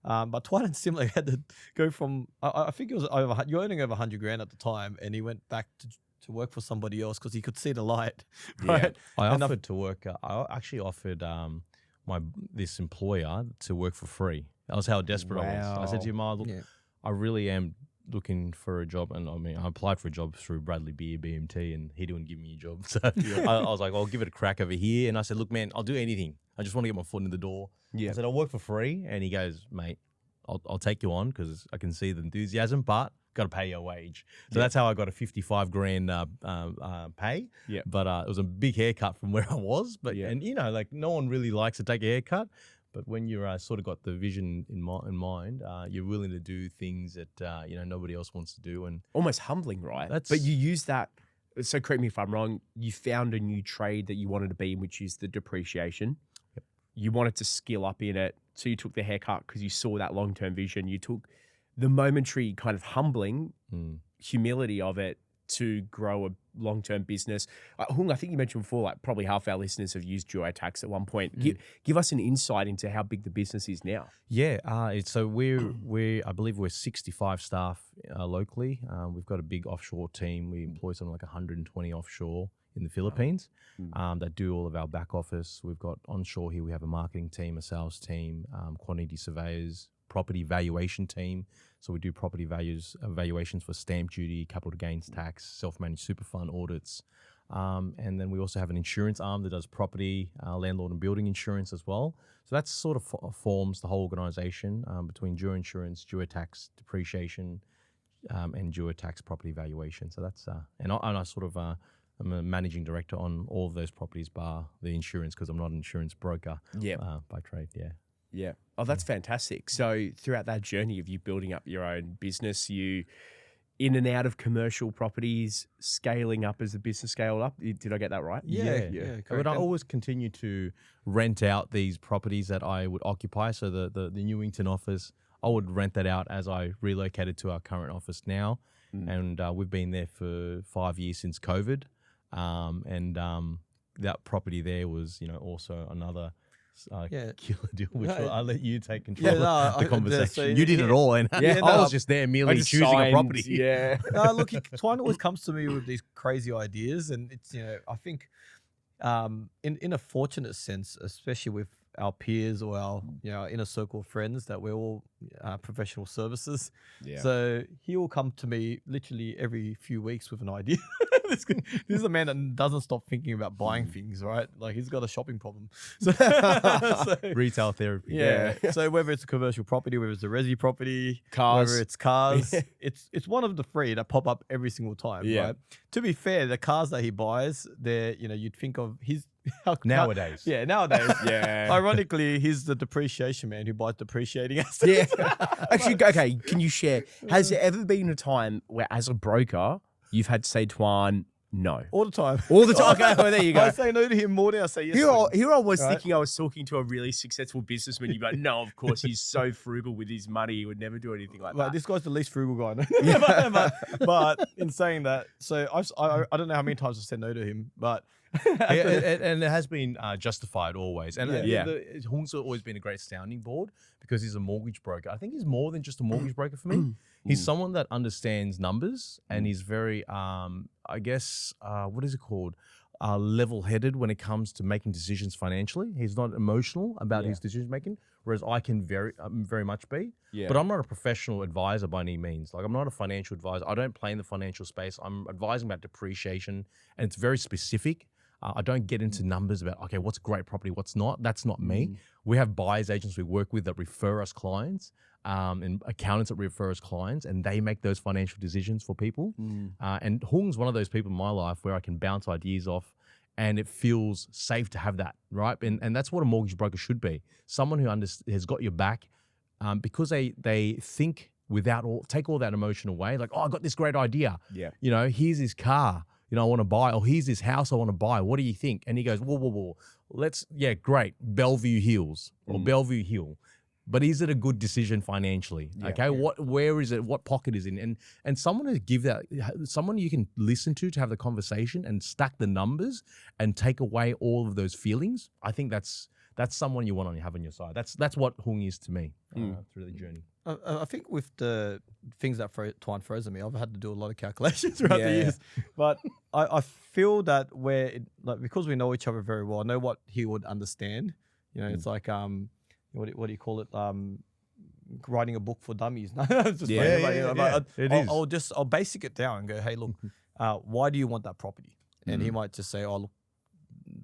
But Tuan and similarly had to go from I think it was you're earning over 100 grand at the time, and he went back to work for somebody else because he could see the light, right? I And offered to work. I actually offered this employer to work for free. That was how desperate I was. I said to him, look, I really am looking for a job, and I mean, I applied for a job through Bradley Beer BMT, and he didn't give me a job. So I was like, I'll give it a crack over here. And I said, look, man, I'll do anything. I just want to get my foot in the door. I said, I'll work for free. And he goes, mate, I'll take you on because I can see the enthusiasm, but got to pay your wage. So that's how I got a 55 grand pay. Yeah. But it was a big haircut from where I was. But and you know, like no one really likes to take a haircut. But when you're sort of got the vision in mind, you're willing to do things that you know nobody else wants to do, and almost humbling, right? But you use that. So correct me if I'm wrong. You found a new trade that you wanted to be in, which is the depreciation. Yep. You wanted to skill up in it, so you took the haircut because you saw that long-term vision. You took the momentary kind of humbling humility of it to grow a long-term business. Hung, I think you mentioned before, like probably half our listeners have used Chuy tax at one point. Give us an insight into how big the business is now. Yeah, so I believe we're 65 staff locally. We've got a big offshore team. We employ something like 120 offshore in the Philippines that do all of our back office. We've got onshore here, we have a marketing team, a sales team, quantity surveyors, property valuation team. So we do property valuations for stamp duty, capital gains tax, self-managed super fund audits. And then we also have an insurance arm that does property, landlord and building insurance as well. So that sort of forms the whole organization between Chuy insurance, Chuy tax depreciation, and Chuy tax property valuation. So that's, and I sort of, I'm a managing director on all of those properties bar the insurance because I'm not an insurance broker by trade, Yeah. Oh, that's fantastic. So throughout that journey of you building up your own business, you in and out of commercial properties, scaling up as the business scaled up. Did I get that right? Yeah. But I always continue to rent out these properties that I would occupy. So the Newington office, I would rent that out as I relocated to our current office now. And we've been there for 5 years since COVID. That property there was, you know, also another killer deal, which I'll let you take control of the conversation. You did it all, and I was just there merely choosing a property. Yeah. Look, Tuan always comes to me with these crazy ideas, and it's, you know, I think in a fortunate sense, especially with our peers or our, you know, inner circle of friends, that we're all professional services. Yeah. So he will come to me literally every few weeks with an idea. This is a man that doesn't stop thinking about buying things, right? Like he's got a shopping problem. So retail therapy. Yeah. So whether it's a commercial property, whether it's a resi property, whether it's cars, it's one of the three that pop up every single time. Yeah. Right? To be fair, the cars that he buys, they're, you know, you'd think of his nowadays. Nowadays. Yeah. Ironically, he's the depreciation man who buys depreciating assets. Yeah. Actually, okay, can you share, has there ever been a time where as a broker, you've had to say, Tuan, no? All the time. All the time. Okay, well, there you go. I say no to him more than I say yes Here I was thinking I was talking to a really successful businessman. You go, no, of course, he's so frugal with his money. He would never do anything like that. This guy's the least frugal guy. but in saying that, so I don't know how many times I said no to him, but... and it has been justified always. And Hung's always been a great sounding board because he's a mortgage broker. I think he's more than just a mortgage broker for me. He's someone that understands numbers and he's very, I guess, what is it called? Level-headed when it comes to making decisions financially. He's not emotional about his decision making, whereas I can very much be. Yeah. But I'm not a professional advisor by any means. Like I'm not a financial advisor. I don't play in the financial space. I'm advising about depreciation, and it's very specific. I don't get into numbers about, okay, what's great property, what's not. That's not me. We have buyers agents we work with that refer us clients, and accountants that refer us clients, and they make those financial decisions for people. And Hung's one of those people in my life where I can bounce ideas off, and it feels safe to have that, right? And that's what a mortgage broker should be. Someone who has got your back, because they think take all that emotion away. Like, oh, I got this great idea. Yeah. You know, here's his car, you know, I want to buy, or here's this house I want to buy. What do you think? And he goes, whoa. Great. Bellevue Hills or Bellevue Hill. but is it a good decision financially? Okay, where is it? What pocket is it in? And someone to give that, someone you can listen to have the conversation and stack the numbers and take away all of those feelings. I think that's someone you want to have on your side. That's what Hung is to me through the journey. I think with the things that Tuan throws at me, I've had to do a lot of calculations throughout the years. But I feel that because we know each other very well, I know what he would understand. You know, it's like what do you call it? Writing a book for dummies. No, it's just I'll basic it down and go, hey, look, why do you want that property? And he might just say, oh, look,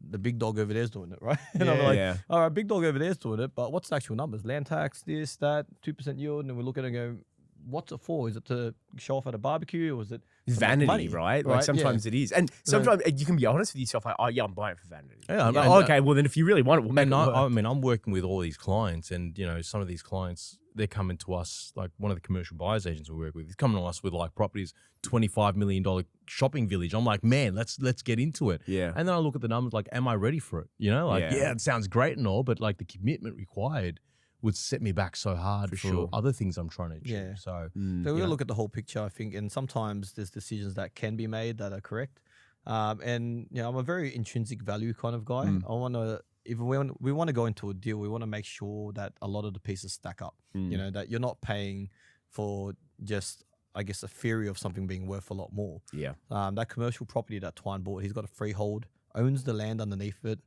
the big dog over there's doing it, right? And I'm like, all right, big dog over there's doing it, but what's the actual numbers? Land tax, this, that, 2% yield, and we look at it and go, what's it for? Is it to show off at a barbecue, or is it vanity, money? right? Like sometimes it is. And sometimes you can be honest with yourself, like, oh yeah, I'm buying it for vanity. Yeah, like, okay, well then if you really want it, we'll make it work. I mean, I'm working with all these clients, and some of these clients, they're coming to us, like one of the commercial buyers agents we work with, he's coming to us with like properties, $25 million shopping village. I'm like, man, let's get into it. Yeah. And then I look at the numbers, like, am I ready for it? It sounds great and all, but like the commitment required would set me back so hard for other things I'm trying to achieve. Yeah. So we look at the whole picture, I think, and sometimes there's decisions that can be made that are correct. And I'm a very intrinsic value kind of guy. I want to, if we want to go into a deal, we want to make sure that a lot of the pieces stack up. That you're not paying for just, I guess, a theory of something being worth a lot more. Yeah. That commercial property that Tuan bought, he's got a freehold, owns the land underneath it.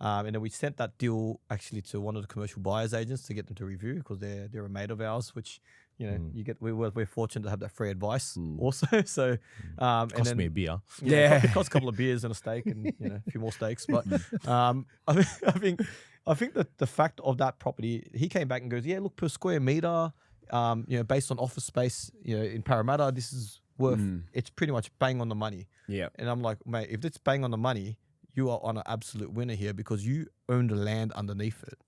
And then we sent that deal actually to one of the commercial buyers agents to get them to review, because they're a mate of ours, which we're fortunate to have that free advice also. So cost me a beer. It cost a couple of beers and a steak and a few more steaks. But I think that the fact of that property, he came back and goes, yeah, look, per square meter, based on office space, in Parramatta, this is worth. It's pretty much bang on the money. Yeah. And I'm like, mate, if it's bang on the money, you are on an absolute winner here, because you own the land underneath it.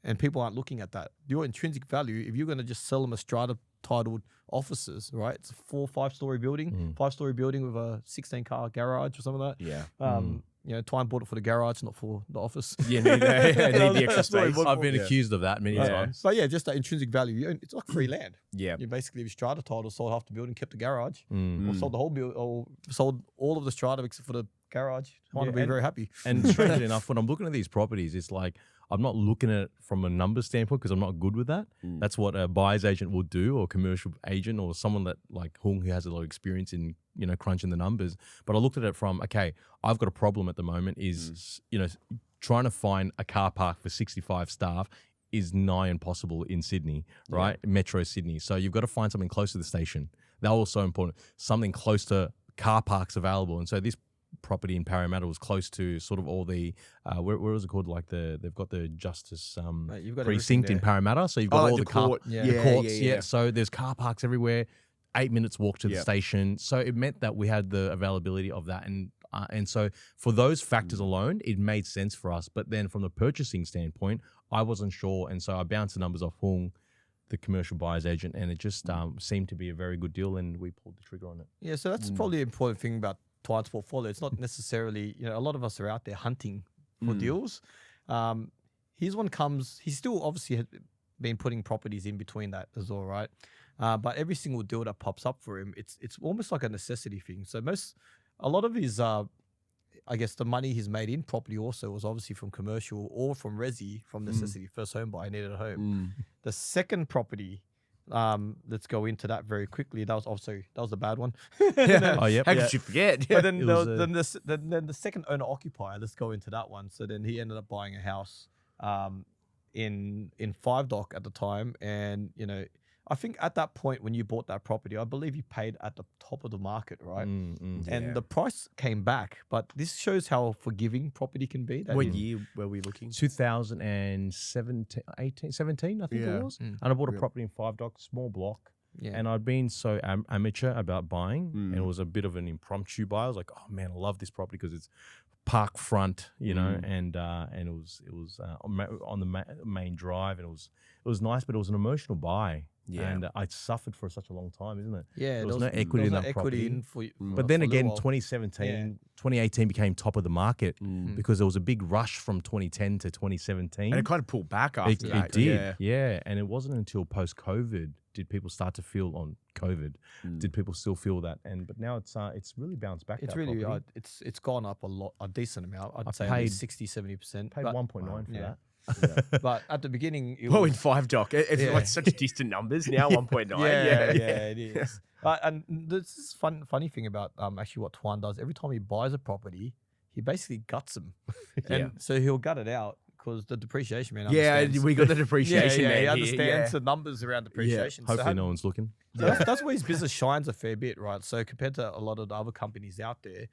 And people aren't looking at that. Your intrinsic value, if you're going to just sell them a strata titled offices, right? It's a 4-5-story building, 5-story building with a 16-car garage or something like that. Yeah. Tuan bought it for the garage, not for the office. Yeah, need the extra space. I've been accused of that many times. But yeah, just that intrinsic value. It's like free land. Yeah. You basically, strata title, sold half the building, kept the garage, or sold the whole building, or sold all of the strata except for the garage. I want to be very happy. And strangely enough, when I'm looking at these properties, it's like I'm not looking at it from a numbers standpoint, because I'm not good with that. That's what a buyer's agent will do, or a commercial agent, or someone that like Hung, who has a lot of experience in crunching the numbers. But I looked at it from, okay, I've got a problem at the moment is trying to find a car park for 65 staff is nigh impossible in Sydney, right? Metro Sydney. So you've got to find something close to the station. That was so important. Something close to car parks available. And so this property in Parramatta was close to sort of all the where was it called, like they've got the justice precinct in Parramatta, so you've got all the courts. So there's car parks everywhere, 8 minutes walk to the station. So it meant that we had the availability of that, and so for those factors alone, it made sense for us. But then from the purchasing standpoint, I wasn't sure, and so I bounced the numbers off Hung, the commercial buyer's agent, and it just seemed to be a very good deal, and we pulled the trigger on it. Yeah, so that's probably the important thing about Tuan's portfolio. It's not necessarily, a lot of us are out there hunting for deals. His one comes, he's still obviously has been putting properties in between that as well, right? But every single deal that pops up for him, it's almost like a necessity thing. So a lot of his, I guess the money he's made in property also was obviously from commercial or from resi, from necessity. First home buyer, needed a home. The second property, let's go into that very quickly. That was the bad one. How could you forget? But then then the second owner occupier, let's go into that one. So then he ended up buying a house in 5 Dock at the time, and I think at that point when you bought that property, I believe you paid at the top of the market, right? And the price came back, but this shows how forgiving property can be. What year were we looking? 2017, I think it was. And I bought a property in 5 Dock, small block. Yeah. And I'd been so amateur about buying, and it was a bit of an impromptu buy. I was like, oh man, I love this property because it's park front, and it was on the main drive, and it was nice, but it was an emotional buy. Yeah. And I suffered for such a long time, isn't it? Yeah, there was no equity in that property. But then again, 2017, 2018 became top of the market because there was a big rush from 2010 to 2017. And it kind of pulled back after that. It did, yeah. And it wasn't until post-COVID did people start to feel on COVID. Did people still feel that? But now it's really bounced back. It's that really property. it's gone up a decent amount. I'd say paid 60-70%. Paid 1.9 for that. But at the beginning, it Well, was, in 5 doc, it's like such distant numbers now. 1.9. yeah, it is. And this is funny thing about actually what Tuan does. Every time he buys a property, he basically guts them, and so he'll gut it out because the depreciation man. Understands. We got the depreciation man. He here, understands the numbers around depreciation. So Hopefully no one's looking. So that's where his business shines a fair bit, right? So compared to a lot of the other companies out there,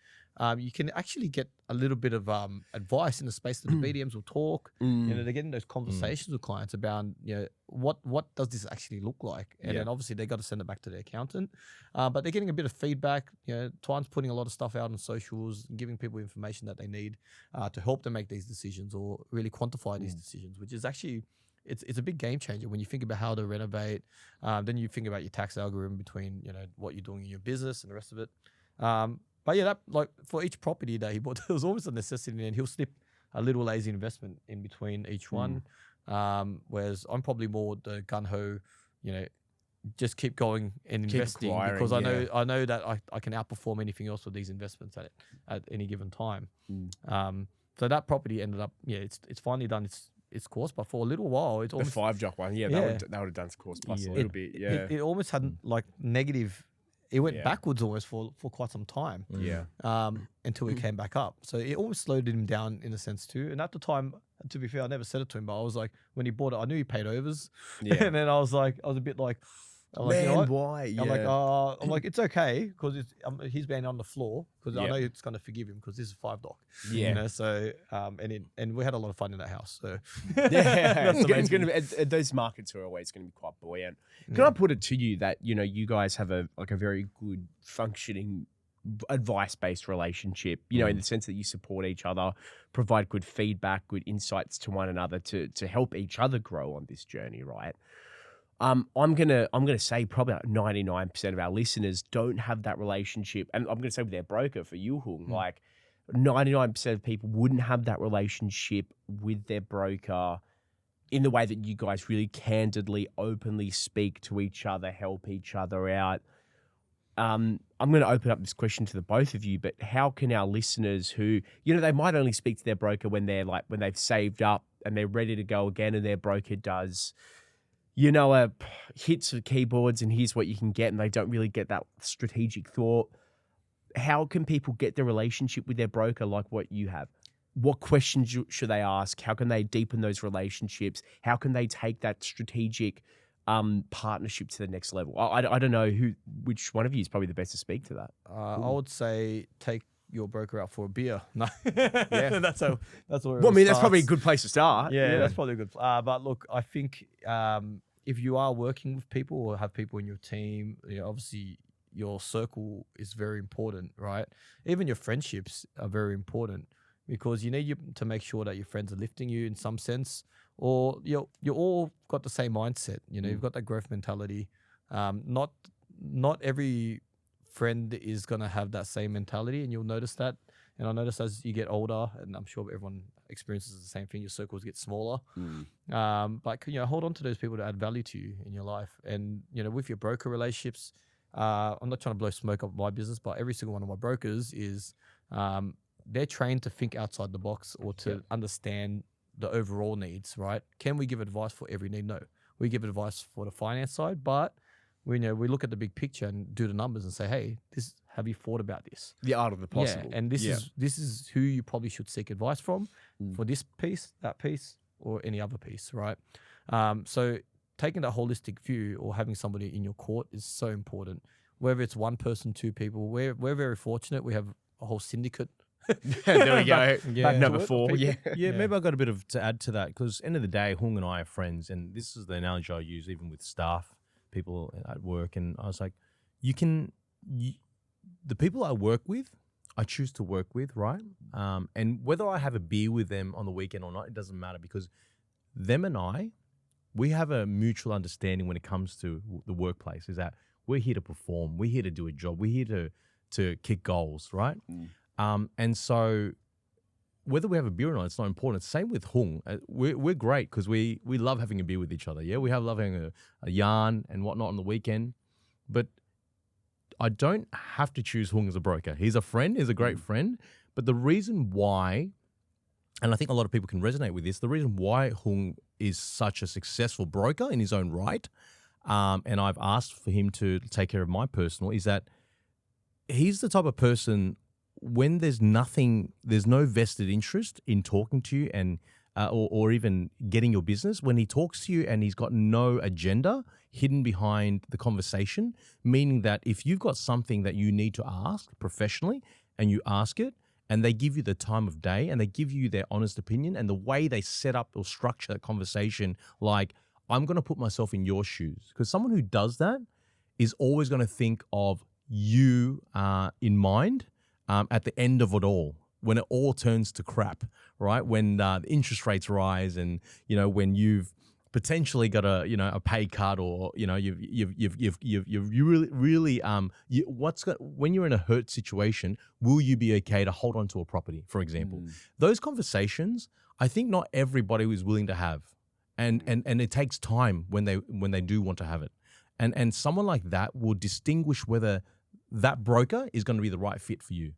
you can actually get a little bit of advice in the space that the BDMs will talk. You know, they're getting those conversations with clients about, you know, what does this actually look like? And then obviously they got to send it back to their accountant. But they're getting a bit of feedback. You know, Tuan's putting a lot of stuff out on socials, and giving people information that they need to help them make these decisions or really quantify these decisions, which is actually it's a big game changer when you think about how to renovate. Then you think about your tax algorithm between, you know, what you're doing in your business and the rest of it. But yeah, that, like for each property that he bought, there was always a necessity, and he'll slip a little lazy investment in between each one. Whereas I'm probably more the gun ho, you know, just keep going and investing because I know that I can outperform anything else with these investments at any given time. So that property ended up, it's finally done its course, but for a little while, it's almost the 5 jock one. That would have done its course plus a little bit. Yeah, it almost had like negative. It went backwards almost for quite some time. Until it came back up. So it almost slowed him down in a sense too. And at the time, to be fair, I never said it to him, but I was like, when he bought it, I knew he paid overs. And then I was a bit like, man, you know why? I'm like, it's okay because he's been on the floor because I know it's going to forgive him because this is 5 doc. You know, so and we had a lot of fun in that house. So it's going to those markets are always going to be quite buoyant. Can I put it to you that, you know, you guys have a very good functioning advice-based relationship, you know, in the sense that you support each other, provide good feedback, good insights to one another to help each other grow on this journey, right? I'm gonna say probably like 99% of our listeners don't have that relationship, and I'm gonna say with their broker for you, Hung, like 99% of people wouldn't have that relationship with their broker in the way that you guys really candidly, openly speak to each other, help each other out. I'm going to open up this question to the both of you, but how can our listeners who, you know, they might only speak to their broker when they've saved up and they're ready to go again, and their broker does, you know, hits of keyboards and here's what you can get, and they don't really get that strategic thought. How can people get the relationship with their broker like what you have? What questions should they ask? How can they deepen those relationships? How can they take that strategic partnership to the next level? I don't know which one of you is probably the best to speak to that. I would say take your broker out for a beer. No, that's where. Well, I mean, that's probably a good place to start. Yeah, that's probably a good. But look, I think if you are working with people or have people in your team, you know, obviously your circle is very important, right? Even your friendships are very important because you need to make sure that your friends are lifting you in some sense, or you're all got the same mindset. You know, you've got that growth mentality. Not every friend is going to have that same mentality, and you'll notice that. And I notice as you get older, and I'm sure everyone experiences the same thing, your circles get smaller. But, you know, hold on to those people that add value to you in your life. And, you know, with your broker relationships, I'm not trying to blow smoke up my business, but every single one of my brokers is they're trained to think outside the box or to understand the overall needs, right? Can we give advice for every need? No. We give advice for the finance side, but we look at the big picture and do the numbers and say, hey, have you thought about this? The art of the possible. Yeah, and this is who you probably should seek advice from for this piece, that piece, or any other piece, right? So taking that holistic view or having somebody in your court is so important. Whether it's one person, 2 people, we're very fortunate. We have a whole syndicate. There we go. Back number 4. Yeah, maybe I got a bit to add to that because end of the day, Hung and I are friends, and this is the analogy I use even with staff, people at work. And I was like, the people I work with, I choose to work with, right? And whether I have a beer with them on the weekend or not, it doesn't matter because them and I we have a mutual understanding when it comes to the workplace. Is that we're here to perform, we're here to do a job, we're here to kick goals, right? And so whether we have a beer or not, it's not important. Same with Hung. We're great because we love having a beer with each other. Yeah, we love having a yarn and whatnot on the weekend. But I don't have to choose Hung as a broker. He's a friend. He's a great friend. But the reason why, and I think a lot of people can resonate with this, the reason why Hung is such a successful broker in his own right, and I've asked for him to take care of my personal, is that he's the type of person when there's no vested interest in talking to you and or even getting your business, when he talks to you and he's got no agenda hidden behind the conversation, meaning that if you've got something that you need to ask professionally and you ask it and they give you the time of day and they give you their honest opinion and the way they set up or structure that conversation, like, I'm going to put myself in your shoes, because someone who does that is always going to think of you in mind at the end of it all, when it all turns to crap, right? When the interest rates rise, and when you've potentially got a pay cut, or when you're in a hurt situation, will you be okay to hold on to a property, for example? Those conversations, I think not everybody is willing to have, and it takes time when they do want to have it, and someone like that will distinguish whether that broker is going to be the right fit for you.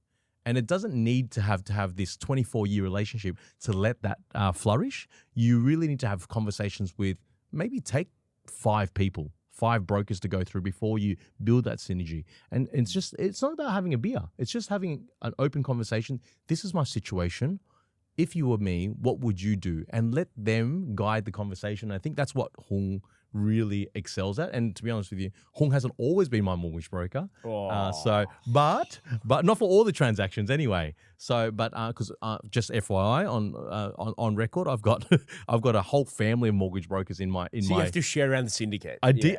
And it doesn't need to have this 24-year relationship to let that flourish. You really need to have conversations with, maybe take 5 people, 5 brokers to go through before you build that synergy. And it's not about having a beer. It's just having an open conversation. This is my situation. If you were me, what would you do? And let them guide the conversation. I think that's what Hung really excels at. And to be honest with you, Hung hasn't always been my mortgage broker. But not for all the transactions anyway. So, but because just FYI on record, I've got a whole family of mortgage brokers in my. So you have to share around the syndicate. I did.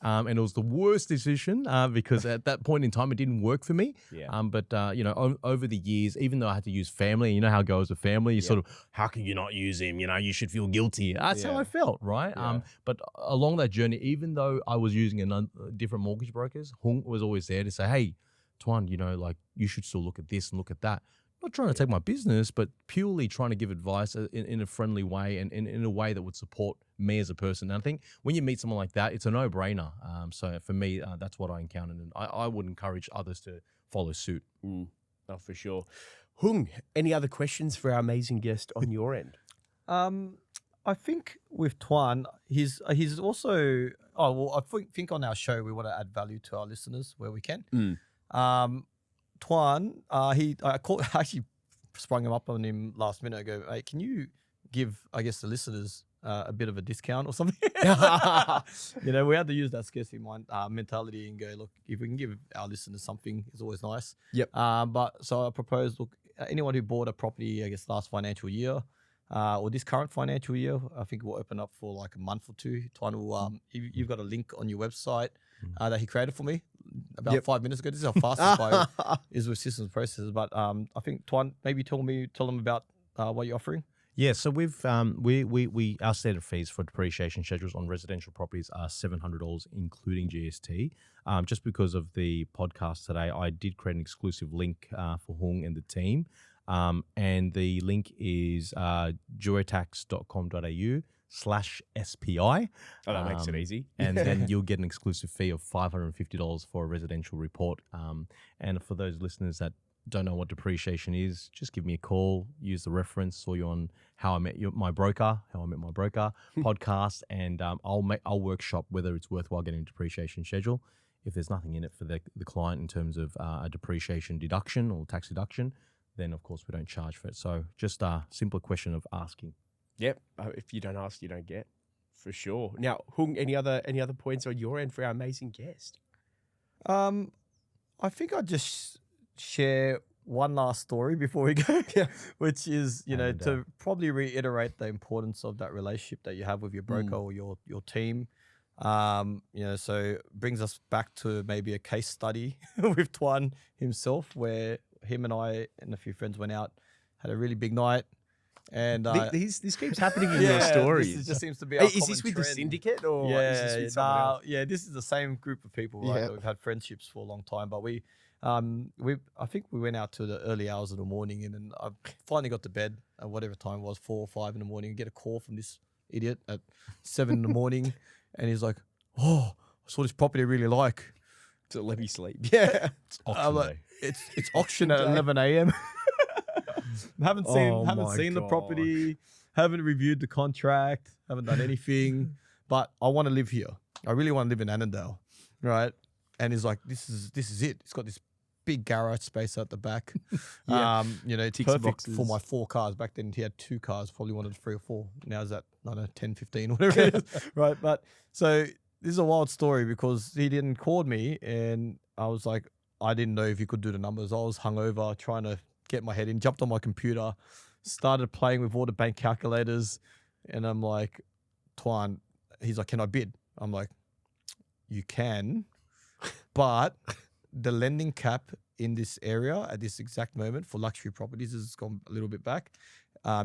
And it was the worst decision because at that point in time, it didn't work for me. Yeah. But over the years, even though I had to use family, you know how it goes with family, you sort of, how can you not use him? You should feel guilty. That's how I felt, right? Yeah. But along that journey, even though I was using different mortgage brokers, Hung was always there to say, hey, Tuan, you should still look at this and look at that. Not trying to take my business, but purely trying to give advice in a friendly way and in a way that would support me as a person. And I think when you meet someone like that, it's a no-brainer. So for me, that's what I encountered, and I would encourage others to follow suit. Oh, for sure. Hung, any other questions for our amazing guest on your end? I think with Tuan, he's also. Oh well, I think on our show we want to add value to our listeners where we can. Tuan, I actually sprung him up on him last minute ago. Hey, can you give, I guess, the listeners a bit of a discount or something? We had to use that scarcity mentality and go, look, if we can give our listeners something, it's always nice. Yep. But so I proposed, look, anyone who bought a property, I guess, last financial year, or this current financial year, I think we'll open up for like a month or two. Tuan will, you've got a link on your website that he created for me about 5 minutes ago. This is how fast this guy is with systems processes. But I think Tuan, maybe tell them about what you're offering. Yeah, so we've our standard fees for depreciation schedules on residential properties are $700, including GST. Just because of the podcast today, I did create an exclusive link for Hung and the team, and the link is jurytax.com.au/SPI. Oh, that makes it easy. And then you'll get an exclusive fee of $550 for a residential report. And for those listeners that don't know what depreciation is, just give me a call, use the reference, saw you on How I Met My Broker podcast, and I'll workshop whether it's worthwhile getting a depreciation schedule. If there's nothing in it for the client in terms of a depreciation deduction or tax deduction, then of course we don't charge for it. So just a simple question of asking. Yep. If you don't ask, you don't get. For sure. Now, Hung, any other points on your end for our amazing guest? I think I'll just share one last story before we go, which is, to probably reiterate the importance of that relationship that you have with your broker or your team. So brings us back to maybe a case study with Tuan himself, where him and I and a few friends went out, had a really big night, And This keeps happening in yeah, your stories. This just seems to be our Is this common with the trend. syndicate or Yeah, is this with someone else? yeah, this is the same group of people, right? Yeah. That we've had friendships for a long time, but I think we went out to the early hours of the morning, and then I finally got to bed at whatever time it was, 4 or 5 in the morning, and get a call from this idiot at 7 in the morning, and he's like, "Oh, I saw this property I really like." To let me sleep. Yeah. Auction like, day. it's auction at 11 a.m. haven't Oh seen my the property, haven't reviewed the contract, haven't done anything, but I want to live here. I really want to live in Annandale, right? And he's like, this is it. It's got this big garage space at the back. Yeah. It's Ticks the perfect for boxes. my 4 cars. Back then he had 2 cars, probably wanted 3 or 4. Now is that, I don't know, 10, 15, whatever it is, right? But so this is a wild story because he didn't call me, and I was like, I didn't know if he could do the numbers. I was hungover, trying to get my head in, jumped on my computer, started playing with all the bank calculators, and I'm like, Tuan, he's like, can I bid? I'm like, you can, but the lending cap in this area at this exact moment for luxury properties has gone a little bit back.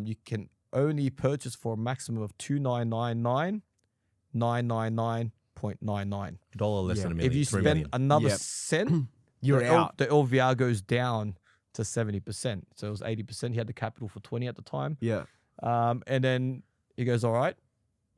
You can only purchase for a maximum of 2,999,999.99. $1 less Yeah. than a million. If you 3 spend million. another Yep. cent, You're out. The LVR goes down to 70%. So it was 80%. He had the capital for 20 at the time. Yeah. And then he goes, all right.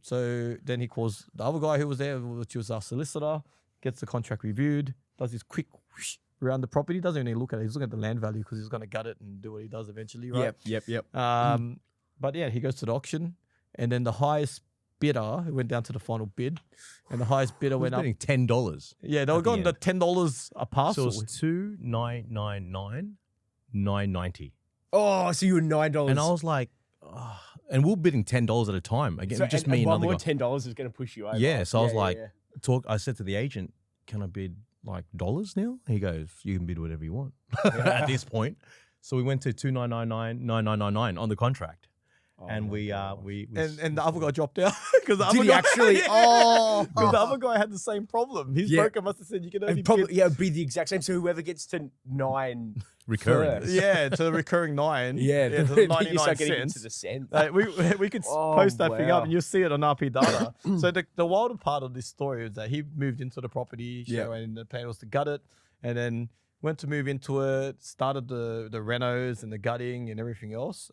So then he calls the other guy who was there, which was our solicitor, gets the contract reviewed, does this quick whoosh around the property, doesn't even look at it. He's looking at the land value because he's going to gut it and do what he does eventually, right? Yep. But yeah, he goes to the auction, and then the highest bidder went down to the final bid, and the highest bidder We're went up. spending $10. Yeah, they were at the going to end. $10 a So parcel. it was 2,999,990. Oh, so you were $9. And I was like, oh. And we were bidding $10 at a time. Again, So- just and me and one another more guy. $10 is going to push you over. Yeah, so I was like, yeah. I said to the agent, can I bid like dollars now? He goes, you can bid whatever you want at this point. So we went to 2,999,999 on the contract. And we and the other guy dropped out because the Did other he guy actually? Oh, because the other guy had the same problem. His Yeah. broker must have said you can only and probably bid, yeah, it'd be the exact same. So whoever gets to 9 recurring. first. yeah, to the recurring 9. Yeah, to the then you 99 start getting cents. into the cents. We could Oh, post that thing wow. up and you'll see it on RP data. So the wilder part of this story is that he moved into the property, Yeah. and the plan was to gut it, and then went to move into it, started the renos and the gutting and everything else.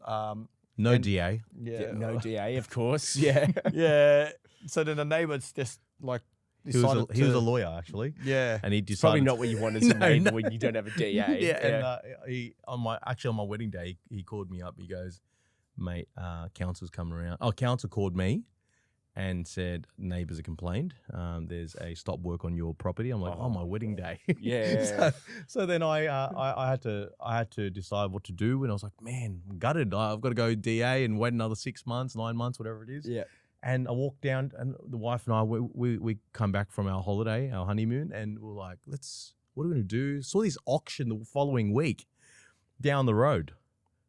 No And- DA. Yeah, No DA, of course. Yeah. yeah. So then the neighbors just like He was decided a to- lawyer actually, yeah. and he decided Probably not what you want as a No, neighbor no. when you don't have a DA. Yeah, and he on my wedding day, he called me up. He goes, "Mate, council's coming around." Oh, council called me and said neighbours have complained. There's a stop work on your property. I'm like, oh, my wedding day. Yeah. so then I had to decide what to do, and I was like, man, I'm gutted. I've got to go DA and wait another 6 months, 9 months, whatever it is. Yeah. And I walked down, and the wife and I, we come back from our holiday, our honeymoon, and we're like, what are we going to do? Saw this auction the following week down the road.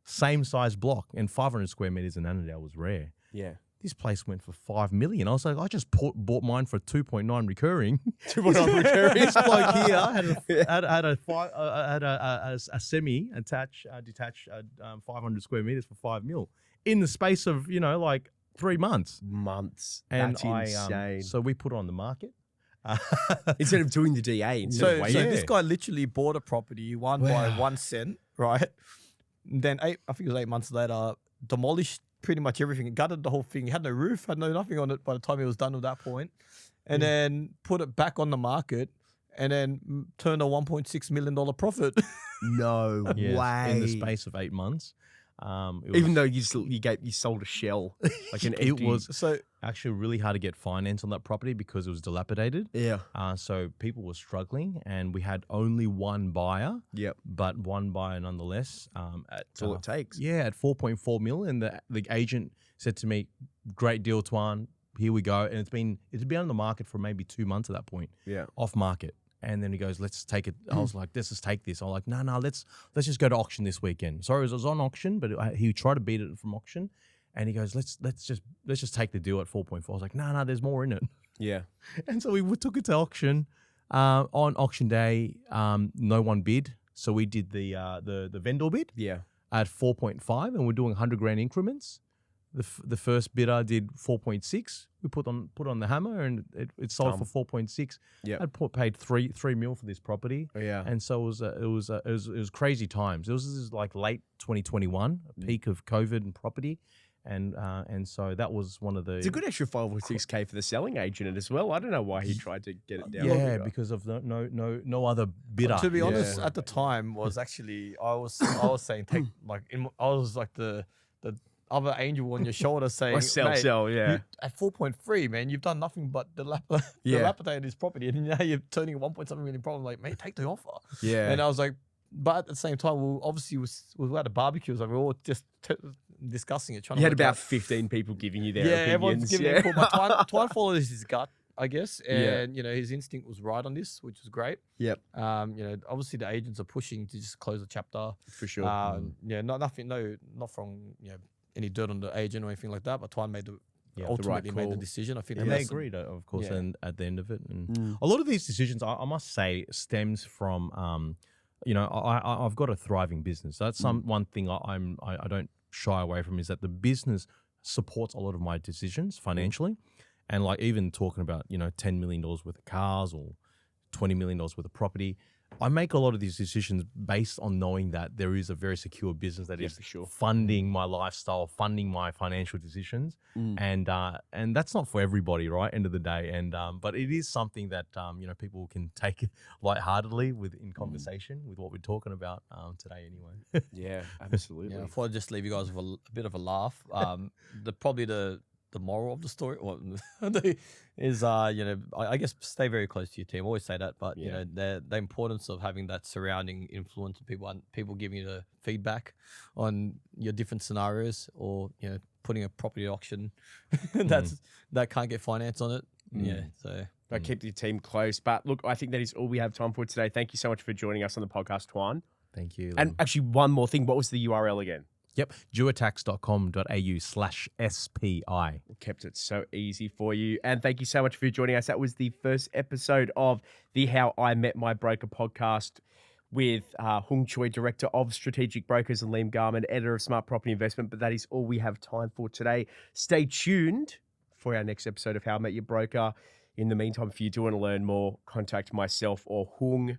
Same size block, and 500 square meters in Annandale was rare. Yeah. This place went for $5 million. I was like, I just bought mine for 2.9 recurring. 2.9 recurring. This bloke here had a semi-attached, detached 500 square meters for $5 million in the space of, like 3 months. Months. And That's insane. so we put it on the market. Instead of doing the DA, instead So, of waiting. this guy literally bought a property by 1 cent, right? Then I think it was 8 months later, demolished pretty much everything, gutted the whole thing. He had no roof, had nothing on it by the time he was done at that point, and then put it back on the market, and then turned a $1.6 million profit. No Yes, way. in the space of 8 months. Even though you sold a shell, like an empty. it was So actually really hard to get finance on that property because it was dilapidated. Yeah. So people were struggling, and we had only one buyer, Yep. but one buyer nonetheless. That's all it takes. Yeah, at 4.4 million, and the agent said to me, "Great deal, Tuan. Here we go." And it's been on the market for maybe 2 months at that point, Yeah. off market. And then he goes, "Let's take it." I was like, "Let's just take this." I'm like, "No, let's just go to auction this weekend." Sorry, it was on auction, but he tried to beat it from auction, and he goes, "Let's just take the deal at 4.4." I was like, "No, there's more in it." Yeah. And so we took it to auction. On auction day, no one bid, so we did the vendor bid. Yeah. at 4.5, and we're doing 100 grand increments. The first bidder did 4.6. We put on the hammer, and it sold for 4.6. Yeah, I paid $3 million for this property. Yeah. And so it was crazy times. This is like late 2021, a peak of COVID and property, and so that was one of the. It's a good extra 5 or 6K for the selling agent as well. I don't know why he tried to get it down. Yeah, because of no other bidder. To be honest, at the time was actually I was saying take I was like the other angel on your shoulder saying, Or sell, yeah. At 4.3, man, you've done nothing but dilapidate this property, and now you're turning a 1.7 million problem. Like, mate, take the offer. Yeah. And I was like, but at the same time, we had a barbecue, so we were all just discussing it. Trying You to had work about out. 15 people giving you their everyone's opinions. giving input. But Tuan followed his gut, I guess, and his instinct was right on this, which was great. Yep. Obviously the agents are pushing to just close the chapter For sure. not from any dirt on the agent or anything like that, but Tuan ultimately made the decision. I think And they that's- agreed, of course, Yeah. and at the end of it. And a lot of these decisions, I must say, stems from, I've got a thriving business. That's one thing I don't shy away from, is that the business supports a lot of my decisions financially. And like even talking about, $10 million worth of cars or $20 million worth of property, I make a lot of these decisions based on knowing that there is a very secure business that is for sure. funding my lifestyle, funding my financial decisions, and that's not for everybody, right? End of the day, and but it is something that people can take lightheartedly in conversation with what we're talking about today, anyway. Yeah, absolutely. Yeah, I thought I'd just leave you guys with a bit of a laugh. The moral of the story is, I guess stay very close to your team. I always say that, but the importance of having that surrounding influence of people giving you the feedback on your different scenarios, or putting a property auction that can't get finance on it. Yeah, so. But keep your team close. But look, I think that is all we have time for today. Thank you so much for joining us on the podcast, Tuan. Thank you. And actually, one more thing. What was the URL again? Yep, duatax.com.au/SPI. We kept it so easy for you. And thank you so much for joining us. That was the first episode of the How I Met My Broker podcast with Chuy, Director of Strategic Brokers, and Liam Garman, Editor of Smart Property Investment. But that is all we have time for today. Stay tuned for our next episode of How I Met Your Broker. In the meantime, if you do want to learn more, contact myself or Hung.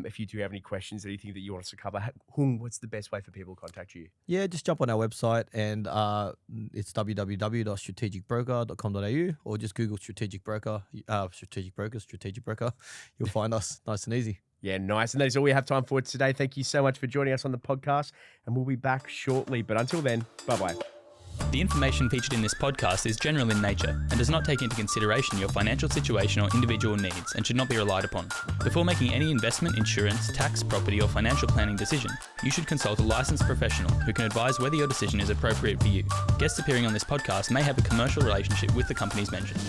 If you do have any questions, anything that you want us to cover, Hung, what's the best way for people to contact you? Yeah, just jump on our website, and it's www.strategicbroker.com.au, or just Google strategic broker. You'll find us nice and easy. Yeah, nice. And that is all we have time for today. Thank you so much for joining us on the podcast, and we'll be back shortly. But until then, bye-bye. The information featured in this podcast is general in nature and does not take into consideration your financial situation or individual needs, and should not be relied upon. Before making any investment, insurance, tax, property, or financial planning decision, you should consult a licensed professional who can advise whether your decision is appropriate for you. Guests appearing on this podcast may have a commercial relationship with the companies mentioned.